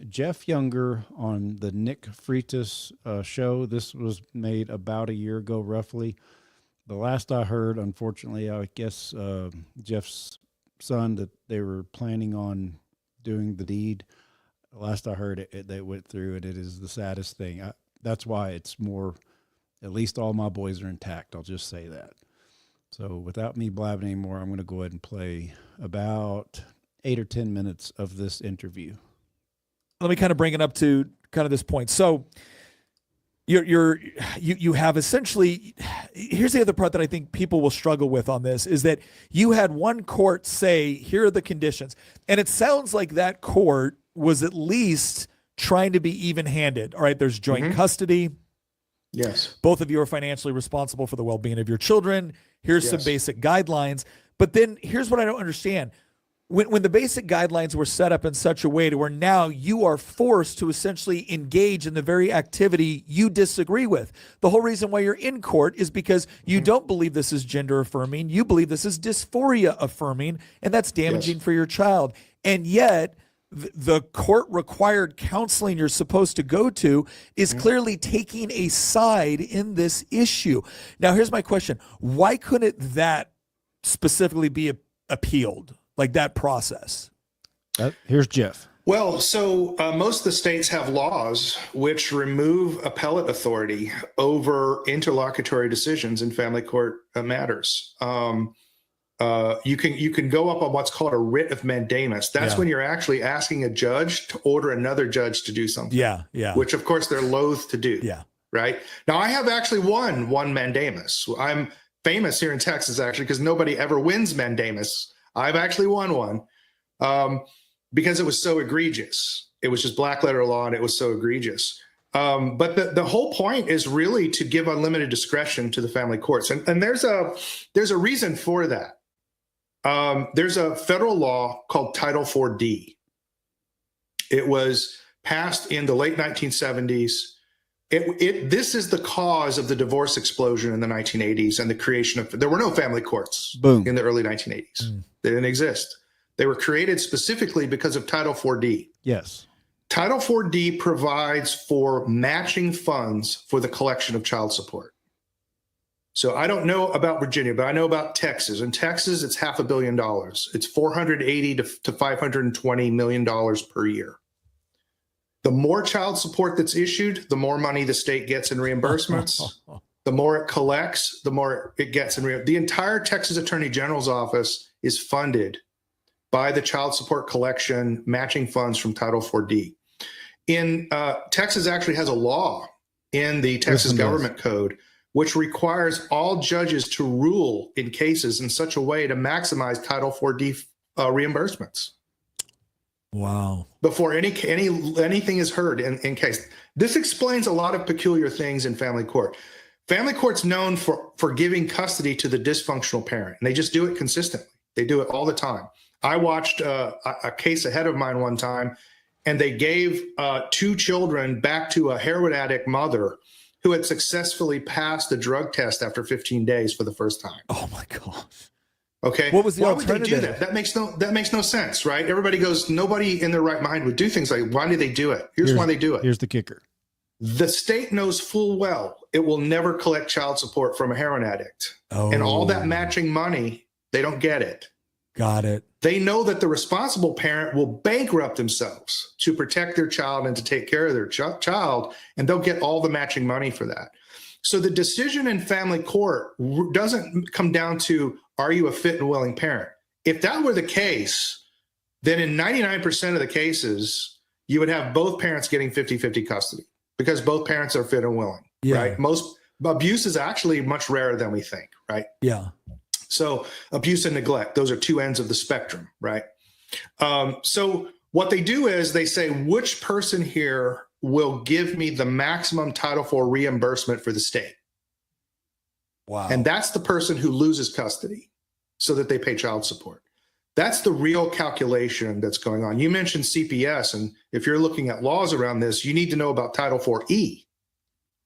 Jeff Younger on the Nick Freitas show. This was made about a year ago, roughly. The last I heard, unfortunately, I guess Jeff's son, that they were planning on doing the deed. The last I heard, they went through it. It is the saddest thing. That's why it's more, at least all my boys are intact. I'll just say that. So without me blabbing anymore, I'm going to go ahead and play about 8 or 10 minutes of this interview. Let me kind of bring it up to kind of this point. So you have essentially, here's the other part that I think people will struggle with on this, is that you had one court say, here are the conditions. And it sounds like that court was at least trying to be even-handed. All right, there's joint custody. Yes. Both of you are financially responsible for the well-being of your children. Here's some basic guidelines. But then here's what I don't understand. When the basic guidelines were set up in such a way to where now you are forced to essentially engage in the very activity you disagree with. The whole reason why you're in court is because you don't believe this is gender affirming. You believe this is dysphoria affirming, and that's damaging for your child. And yet the court required counseling you're supposed to go to is clearly taking a side in this issue. Now, here's my question. Why couldn't that specifically be appealed? Like that process? Here's Jeff. Well, so most of the states have laws which remove appellate authority over interlocutory decisions in family court matters. You can go up on what's called a writ of mandamus. That's when you're actually asking a judge to order another judge to do something. Yeah. Which of course they're loath to do. Yeah. Right. Now I have actually won one mandamus. I'm famous here in Texas actually because nobody ever wins mandamus. I've actually won one because it was so egregious. It was just black letter law, and it was so egregious. But the whole point is really to give unlimited discretion to the family courts, and there's a reason for that. There's a federal law called Title 4D. It was passed in the late 1970s. This is the cause of the divorce explosion in the 1980s and the creation of, there were no family courts in the early 1980s. They didn't exist. They were created specifically because of Title 4D. Yes. Title 4D provides for matching funds for the collection of child support. So I don't know about Virginia, but I know about Texas. In Texas, it's $500 million. It's $480 to $520 million per year. The more child support that's issued, the more money the state gets in reimbursements. The more it collects, the more it gets in the entire Texas Attorney General's office is funded by the child support collection matching funds from Title 4D. Texas actually has a law in the Texas Government Code which requires all judges to rule in cases in such a way to maximize Title 4D reimbursements. Wow. Before anything is heard in case. This explains a lot of peculiar things in family court. Family court's known for giving custody to the dysfunctional parent, and they just do it consistently. They do it all the time. I watched a case ahead of mine one time, and they gave 2 children back to a heroin addict mother who had successfully passed the drug test after 15 days for the first time. Oh my gosh. Okay. What was the Why alternative? would they do that? That makes no sense, right? Everybody goes, nobody in their right mind would do things like, why do they do it? Here's why they do it. Here's the kicker. The state knows full well it will never collect child support from a heroin addict. Oh. And all that matching money, they don't get it. Got it. They know that the responsible parent will bankrupt themselves to protect their child and to take care of their child, and they'll get all the matching money for that. So the decision in family court doesn't come down to, are you a fit and willing parent? If that were the case, then in 99% of the cases, you would have both parents getting 50-50 custody because both parents are fit and willing, right? Most abuse is actually much rarer than we think, right? Yeah. So abuse and neglect, those are 2 ends of the spectrum, right? So what they do is they say, which person here will give me the maximum Title IV reimbursement for the state? Wow. And that's the person who loses custody so that they pay child support. That's the real calculation that's going on. You mentioned CPS, and if you're looking at laws around this, you need to know about Title IV-E.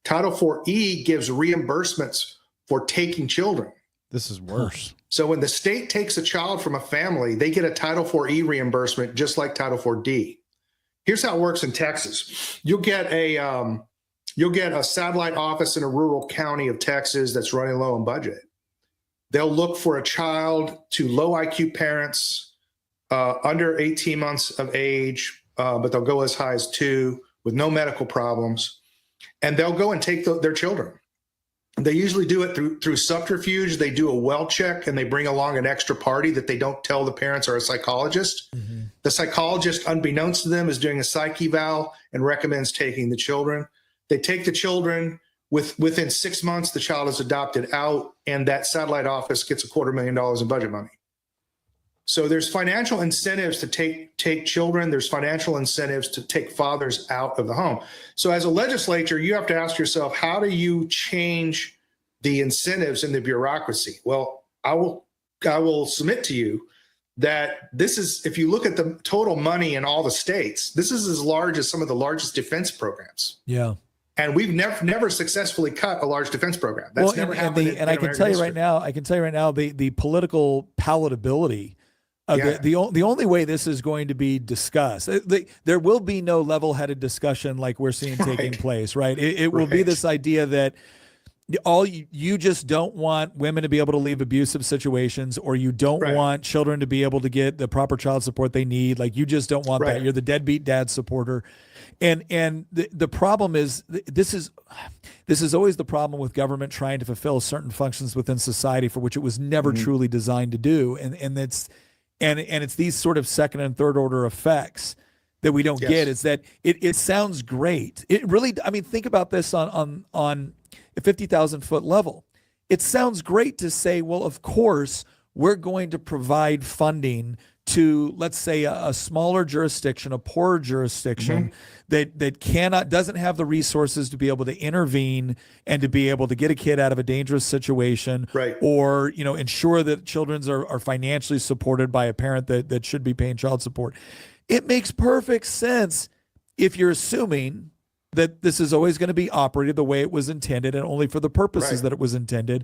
Title IV-E gives reimbursements for taking children. This is worse. So when the state takes a child from a family, they get a Title IV-E reimbursement just like Title IV-D. Here's how it works in Texas. You'll get a satellite office in a rural county of Texas that's running low on budget. They'll look for a child to low IQ parents under 18 months of age, but they'll go as high as 2 with no medical problems, and they'll go and take their children. They usually do it through subterfuge. They do a well check and they bring along an extra party that they don't tell the parents or a psychologist. Mm-hmm. The psychologist, unbeknownst to them, is doing a psych eval and recommends taking the children. They take the children. Within 6 months, the child is adopted out, and that satellite office gets $250,000 in budget money. So there's financial incentives to take children. There's financial incentives to take fathers out of the home. So as a legislature, you have to ask yourself, how do you change the incentives in the bureaucracy? Well, I will submit to you that this is, if you look at the total money in all the states, this is as large as some of the largest defense programs. Yeah. And we've never successfully cut a large defense program. That's never happened. And I can tell you right now, the political palatability of the only way this is going to be discussed, there will be no level-headed discussion like we're seeing taking place, right? It will be this idea that you just don't want women to be able to leave abusive situations, or you don't want children to be able to get the proper child support they need. Like, you just don't want that. You're the deadbeat dad supporter. And the problem is, this is always the problem with government trying to fulfill certain functions within society for which it was never truly designed to do. And it's these sort of second and third order effects that we don't get, is that it sounds great. It really, I mean, think about this on a 50,000 foot level. It sounds great to say, well, of course, we're going to provide funding to, let's say, a smaller jurisdiction, a poorer jurisdiction that doesn't have the resources to be able to intervene and to be able to get a kid out of a dangerous situation, Right. or ensure that children are financially supported by a parent that should be paying child support. It makes perfect sense if you're assuming that this is always going to be operated the way it was intended and only for the purposes that it was intended.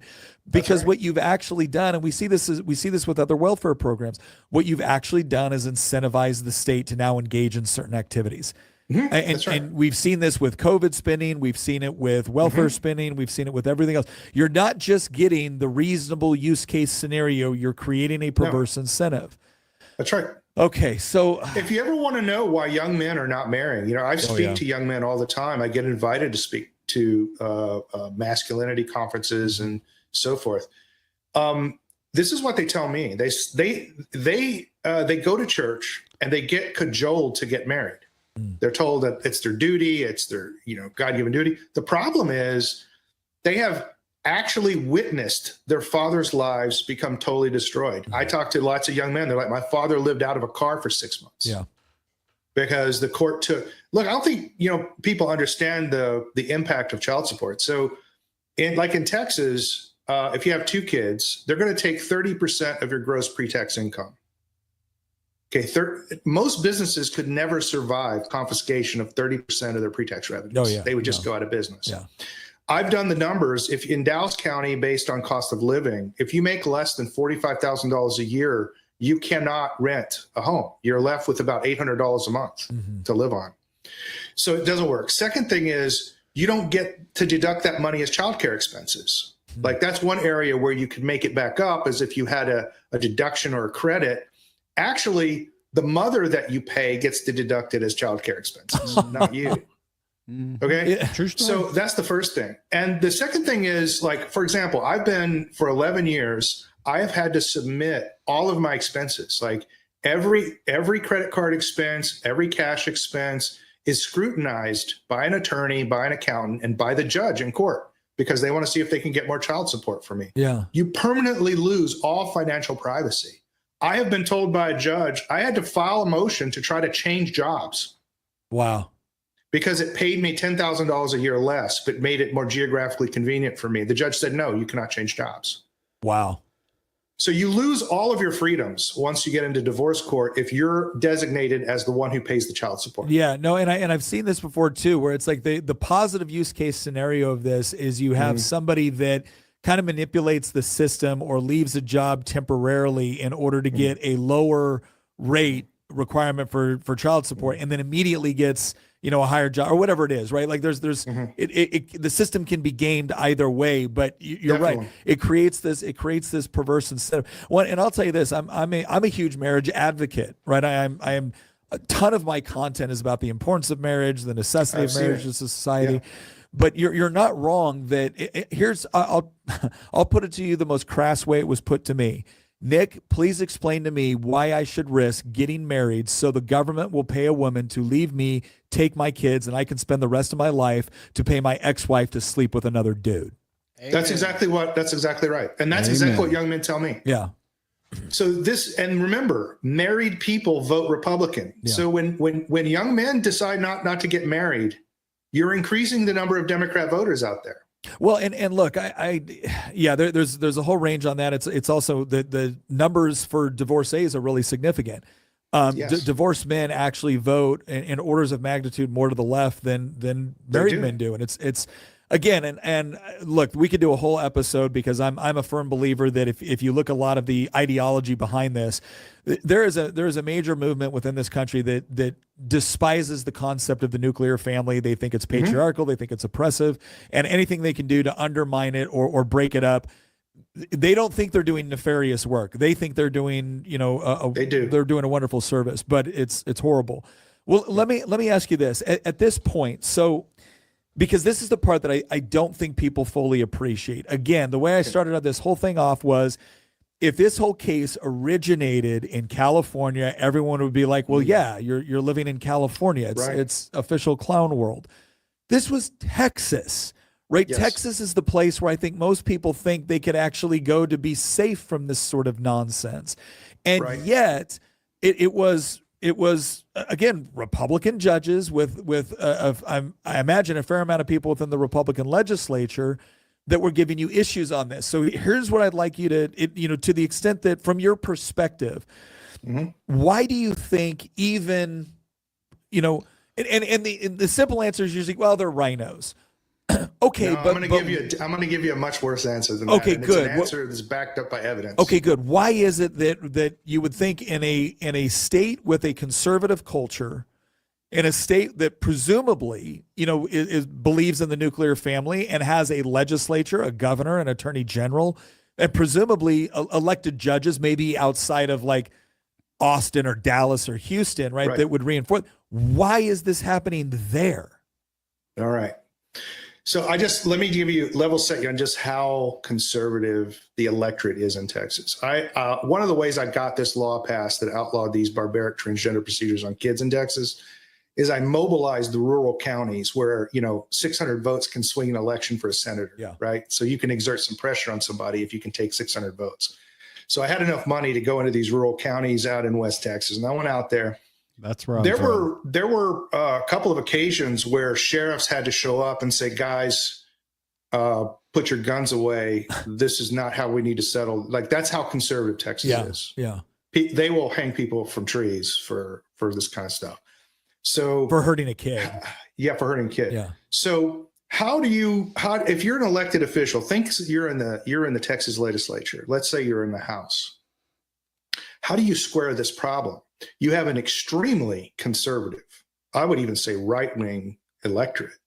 Because what you've actually done, and we see this with other welfare programs, what you've actually done is incentivize the state to now engage in certain activities. And we've seen this with COVID spending. We've seen it with welfare spending. We've seen it with everything else. You're not just getting the reasonable use case scenario. You're creating a perverse incentive. That's right. Okay, so if you ever want to know why young men are not marrying, I speak to young men all the time. I get invited to speak to masculinity conferences and so forth. This is what they tell me. They go to church and they get cajoled to get married. They're told that it's their duty, it's their God-given duty. The problem is they have actually witnessed their father's lives become totally destroyed. I talk to lots of young men. They're like, my father lived out of a car for 6 months. Yeah. Because the court look, I don't think, people understand the impact of child support. So in Texas, if you have 2 kids, they're going to take 30% of your gross pre-tax income. Okay. Most businesses could never survive confiscation of 30% of their pre-tax revenues. They would just go out of business. Yeah. I've done the numbers. If in Dallas County, based on cost of living, if you make less than $45,000 a year, you cannot rent a home. You're left with about $800 a month to live on. So it doesn't work. Second thing is you don't get to deduct that money as childcare expenses. Like that's one area where you could make it back up, as if you had a deduction or a credit. Actually, the mother that you pay gets to deduct it as childcare expenses, not you. Okay. Yeah, true story. So that's the first thing. And the second thing is, for example, I've been for 11 years, I have had to submit all of my expenses. Like every credit card expense, every cash expense is scrutinized by an attorney, by an accountant, and by the judge in court, because they want to see if they can get more child support for me. Yeah. You permanently lose all financial privacy. I have been told by a judge, I had to file a motion to try to change jobs. Wow. Because it paid me $10,000 a year less, but made it more geographically convenient for me. The judge said, no, you cannot change jobs. Wow. So you lose all of your freedoms once you get into divorce court if you're designated as the one who pays the child support. Yeah, no, and I've seen this before too, where it's like the positive use case scenario of this is you have somebody that kind of manipulates the system or leaves a job temporarily in order to get a lower rate requirement for child support, and then immediately gets a higher job or whatever it is, right? Like there's the system can be gamed either way, but you're Definitely. right. It creates this perverse incentive. Well, and I'll tell you this, I'm a huge marriage advocate, right? I am a ton of my content is about the importance of marriage, the necessity of marriage in society. Yeah. But you're not wrong that here's I'll put it to you the most crass way it was put to me. Nick, please explain to me why I should risk getting married so the government will pay a woman to leave me, take my kids, and I can spend the rest of my life to pay my ex-wife to sleep with another dude. That's exactly right. And that's exactly what young men tell me. Yeah. So and remember, married people vote Republican. Yeah. So when young men decide not to get married, you're increasing the number of Democrat voters out there. Well, and look, there's a whole range on that. It's also the numbers for divorcees are really significant. Yes. Divorced men actually vote in orders of magnitude more to the left than married men do, and it's again and look, we could do a whole episode because I'm a firm believer that if you look a lot of the ideology behind this, there is a major movement within this country that despises the concept of the nuclear family. They think it's patriarchal, they think it's oppressive, and anything they can do to undermine it or break it up. They don't think they're doing nefarious work. They think they're doing, they're doing a wonderful service, but it's horrible. Well, let me ask you this at this point. So, because this is the part that I don't think people fully appreciate. Again, the way I started out this whole thing off was, if this whole case originated in California, everyone would be like, well, yeah, you're living in California. It's official clown world. This was Texas, right? Yes. Texas is the place where I think most people think they could actually go to be safe from this sort of nonsense. And Right. yet it was again, Republican judges I imagine a fair amount of people within the Republican legislature that were giving you issues on this. So here's what I'd like you to, to the extent that from your perspective, why do you think even, and the simple answer is usually, well, they're rhinos. Okay, No, but I'm going to give you a much worse answer than okay, that. And good. It's an answer that's backed up by evidence. Okay, good. Why is it that you would think in a state with a conservative culture, in a state that presumably, believes in the nuclear family and has a legislature, a governor, an attorney general, and presumably elected judges, maybe outside of like Austin or Dallas or Houston, right? That would reinforce. Why is this happening there? All right. So let me give you level set you on just how conservative the electorate is in Texas. One of the ways I got this law passed that outlawed these barbaric transgender procedures on kids in Texas is I mobilized the rural counties where, 600 votes can swing an election for a senator, right? So you can exert some pressure on somebody if you can take 600 votes. So I had enough money to go into these rural counties out in West Texas, and I went out there. That's right. There were a couple of occasions where sheriffs had to show up and say, guys, put your guns away. This is not how we need to settle. Like, that's how conservative Texas is. Yeah. They will hang people from trees for this kind of stuff. So for hurting a kid. Yeah, for hurting a kid. Yeah. So if you're an elected official, think you're in the Texas legislature. Let's say you're in the House. How do you square this problem? You have an extremely conservative, I would even say right-wing electorate.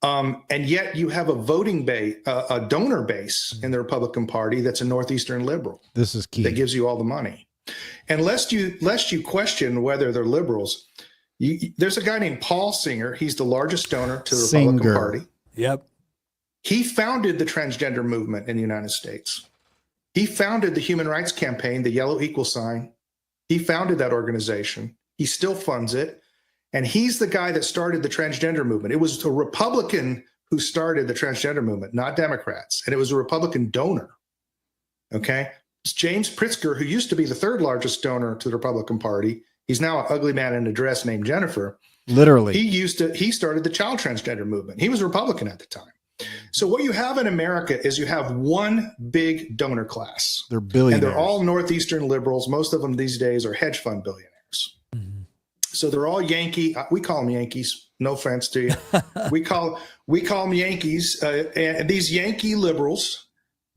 And yet you have a voting base, a donor base in the Republican Party that's a Northeastern liberal. This is key. That gives you all the money. And lest you question whether they're liberals, there's a guy named Paul Singer. He's the largest donor to the Republican Party. Yep. He founded the transgender movement in the United States. He founded the Human Rights Campaign, the Yellow Equal Sign. He founded that organization. He still funds it. And he's the guy that started the transgender movement. It was a Republican who started the transgender movement, not Democrats. And it was a Republican donor. Okay. It's James Pritzker, who used to be the third largest donor to the Republican Party. He's now an ugly man in a dress named Jennifer. Literally. He started the child transgender movement. He was a Republican at the time. So what you have in America is you have one big donor class. They're billionaires. And they're all Northeastern liberals. Most of them these days are hedge fund billionaires. Mm-hmm. So they're all Yankee. We call them Yankees. No offense to you. we call them Yankees. And these Yankee liberals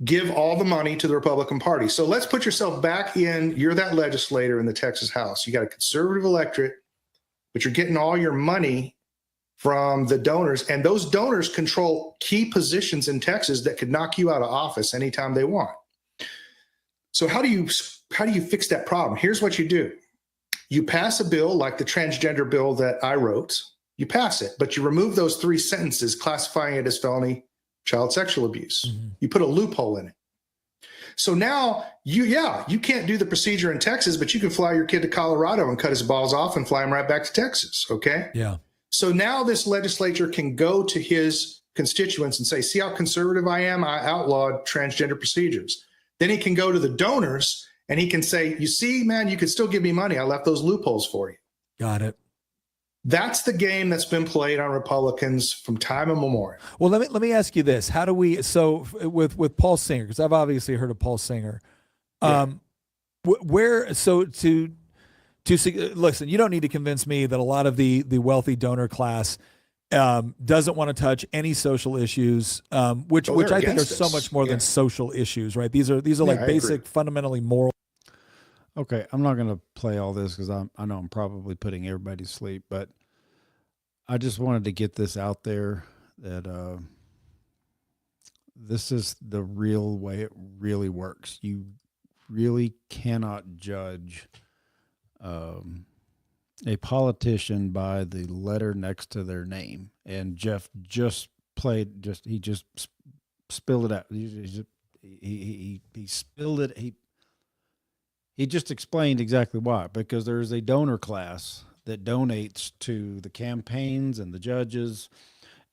give all the money to the Republican Party. So let's put yourself back in. You're that legislator in the Texas House. You got a conservative electorate, but you're getting all your money from the donors, and those donors control key positions in Texas that could knock you out of office anytime they want. So how do you fix that problem? Here's what you do. You pass a bill like the transgender bill that I wrote. You pass it, but you remove those 3 sentences classifying it as felony child sexual abuse. Mm-hmm. You put a loophole in it. So now you can't do the procedure in Texas, but you can fly your kid to Colorado and cut his balls off and fly him right back to Texas. Okay. Yeah. So now this legislature can go to his constituents and say, see how conservative I am? I outlawed transgender procedures. Then he can go to the donors and he can say, you see, man, you could still give me money. I left those loopholes for you. Got it. That's the game that's been played on Republicans from time immemorial. Well, let me ask you this. How do we, so with Paul Singer, because I've obviously heard of Paul Singer, listen, you don't need to convince me that a lot of the wealthy donor class doesn't want to touch any social issues, which I think are so much more than social issues, right? These are like basic, fundamentally moral. Okay, I'm not going to play all this because I know I'm probably putting everybody to sleep, but I just wanted to get this out there that this is the real way it really works. You really cannot judge a politician by the letter next to their name. And Jeff just spilled it out. He spilled it. He just explained exactly why, because there is a donor class that donates to the campaigns and the judges,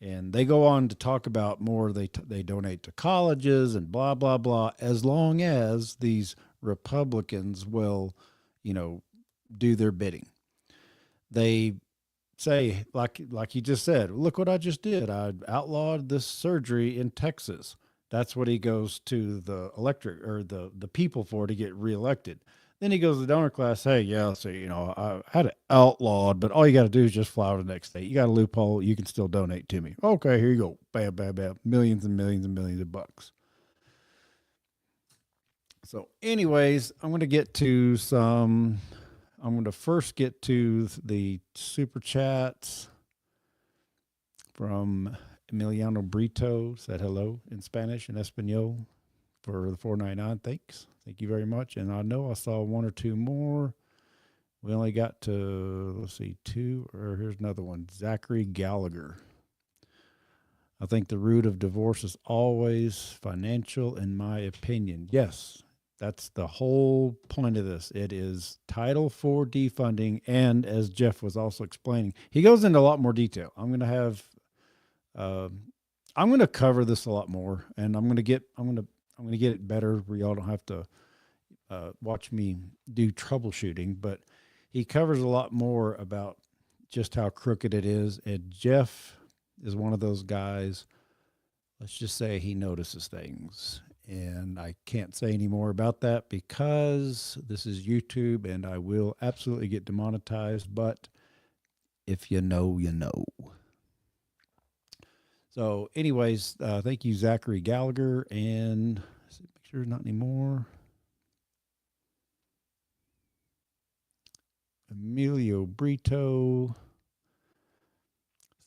And they go on to talk about more. They donate to colleges and blah, blah, blah, as long as these Republicans will, do their bidding. They say, like he just said, look what I just did. I outlawed this surgery in Texas. That's what he goes to the the people for to get reelected. Then he goes to the donor class. Hey, yeah, so, I had it outlawed, but all you got to do is just fly to the next state. You got a loophole. You can still donate to me. Okay, here you go. Bam, bam, bam. Millions and millions and millions of bucks. So anyways, I'm going to first get to the super chats from Emiliano Brito. Said hello in Spanish and Espanol for the $4.99. Thanks. Thank you very much. And I know I saw one or two more. We only got to, let's see, two, or here's another one. Zachary Gallagher. I think the root of divorce is always financial, in my opinion. Yes, that's the whole point of this. It is Title IV defunding. And as Jeff was also explaining, he goes into a lot more detail. I'm going to cover this a lot more, and I'm going to get it better where y'all don't have to watch me do troubleshooting, but he covers a lot more about just how crooked it is. And Jeff is one of those guys, let's just say he notices things. And I can't say any more about that because this is YouTube and I will absolutely get demonetized. But if you know, you know. So anyways, thank you, Zachary Gallagher. And make sure there's not any more. Emilio Brito.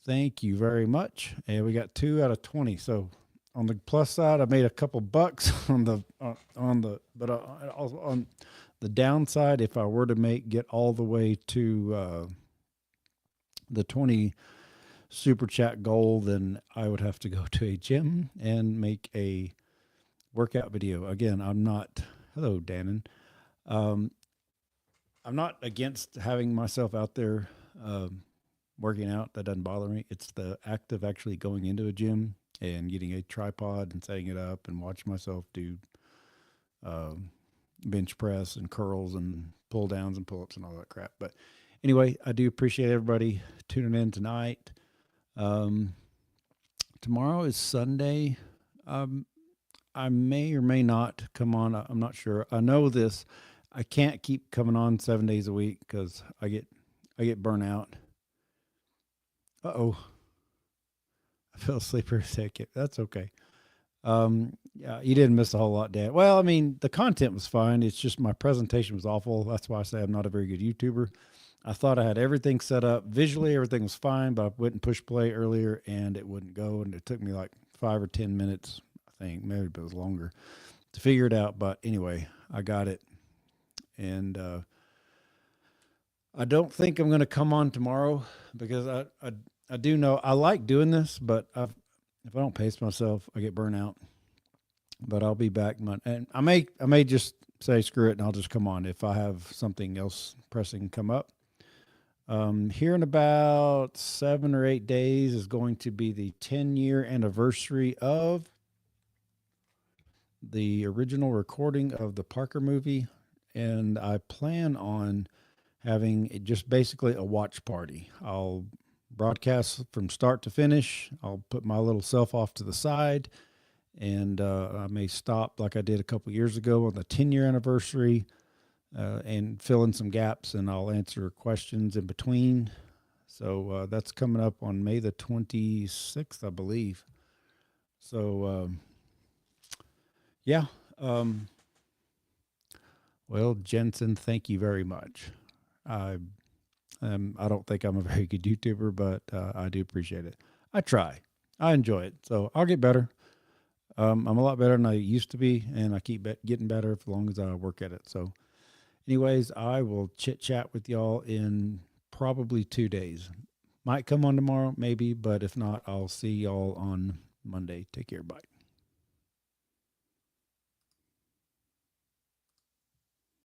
Thank you very much. And we got 2 out of 20. So on the plus side, I made a couple bucks on the downside, if I were to get all the way to the 20 super chat goal, then I would have to go to a gym and make a workout video. Again, hello, Dannon. I'm not against having myself out there working out. That doesn't bother me. It's the act of actually going into a gym and getting a tripod and setting it up and watching myself do bench press and curls and pull downs and pull-ups and all that crap. But anyway, I do appreciate everybody tuning in tonight. Tomorrow is Sunday. I may or may not come on. I'm not sure. I know this. I can't keep coming on 7 days a week because I get burnt out. Uh-oh. I fell asleep for a second. That's okay. Yeah, you didn't miss a whole lot, Dad. Well, I mean, the content was fine. It's just my presentation was awful. That's why I say I'm not a very good YouTuber. I thought I had everything set up. Visually, everything was fine, but I went and pushed play earlier, and it wouldn't go. And it took me like 5 or 10 minutes, I think. Maybe it was longer to figure it out. But anyway, I got it. And I don't think I'm going to come on tomorrow because I do know I like doing this, but if I don't pace myself, I get burnt out. But I'll be back Monday, and I may just say screw it, and I'll just come on if I have something else pressing come up. Here in about 7 or 8 days is going to be the 10-year anniversary of the original recording of the Parker movie. And I plan on having just basically a watch party. I'll broadcast from start to finish. I'll put my little self off to the side, and I may stop like I did a couple years ago on the 10-year anniversary and fill in some gaps, and I'll answer questions in between. So that's coming up on May the 26th, I believe. So, yeah. Well, Jensen, thank you very much. I don't think I'm a very good YouTuber, but I do appreciate it. I try. I enjoy it. So I'll get better. I'm a lot better than I used to be, and I keep getting better as long as I work at it. So anyways, I will chit-chat with y'all in probably 2 days. Might come on tomorrow, maybe, but if not, I'll see y'all on Monday. Take care. Bye.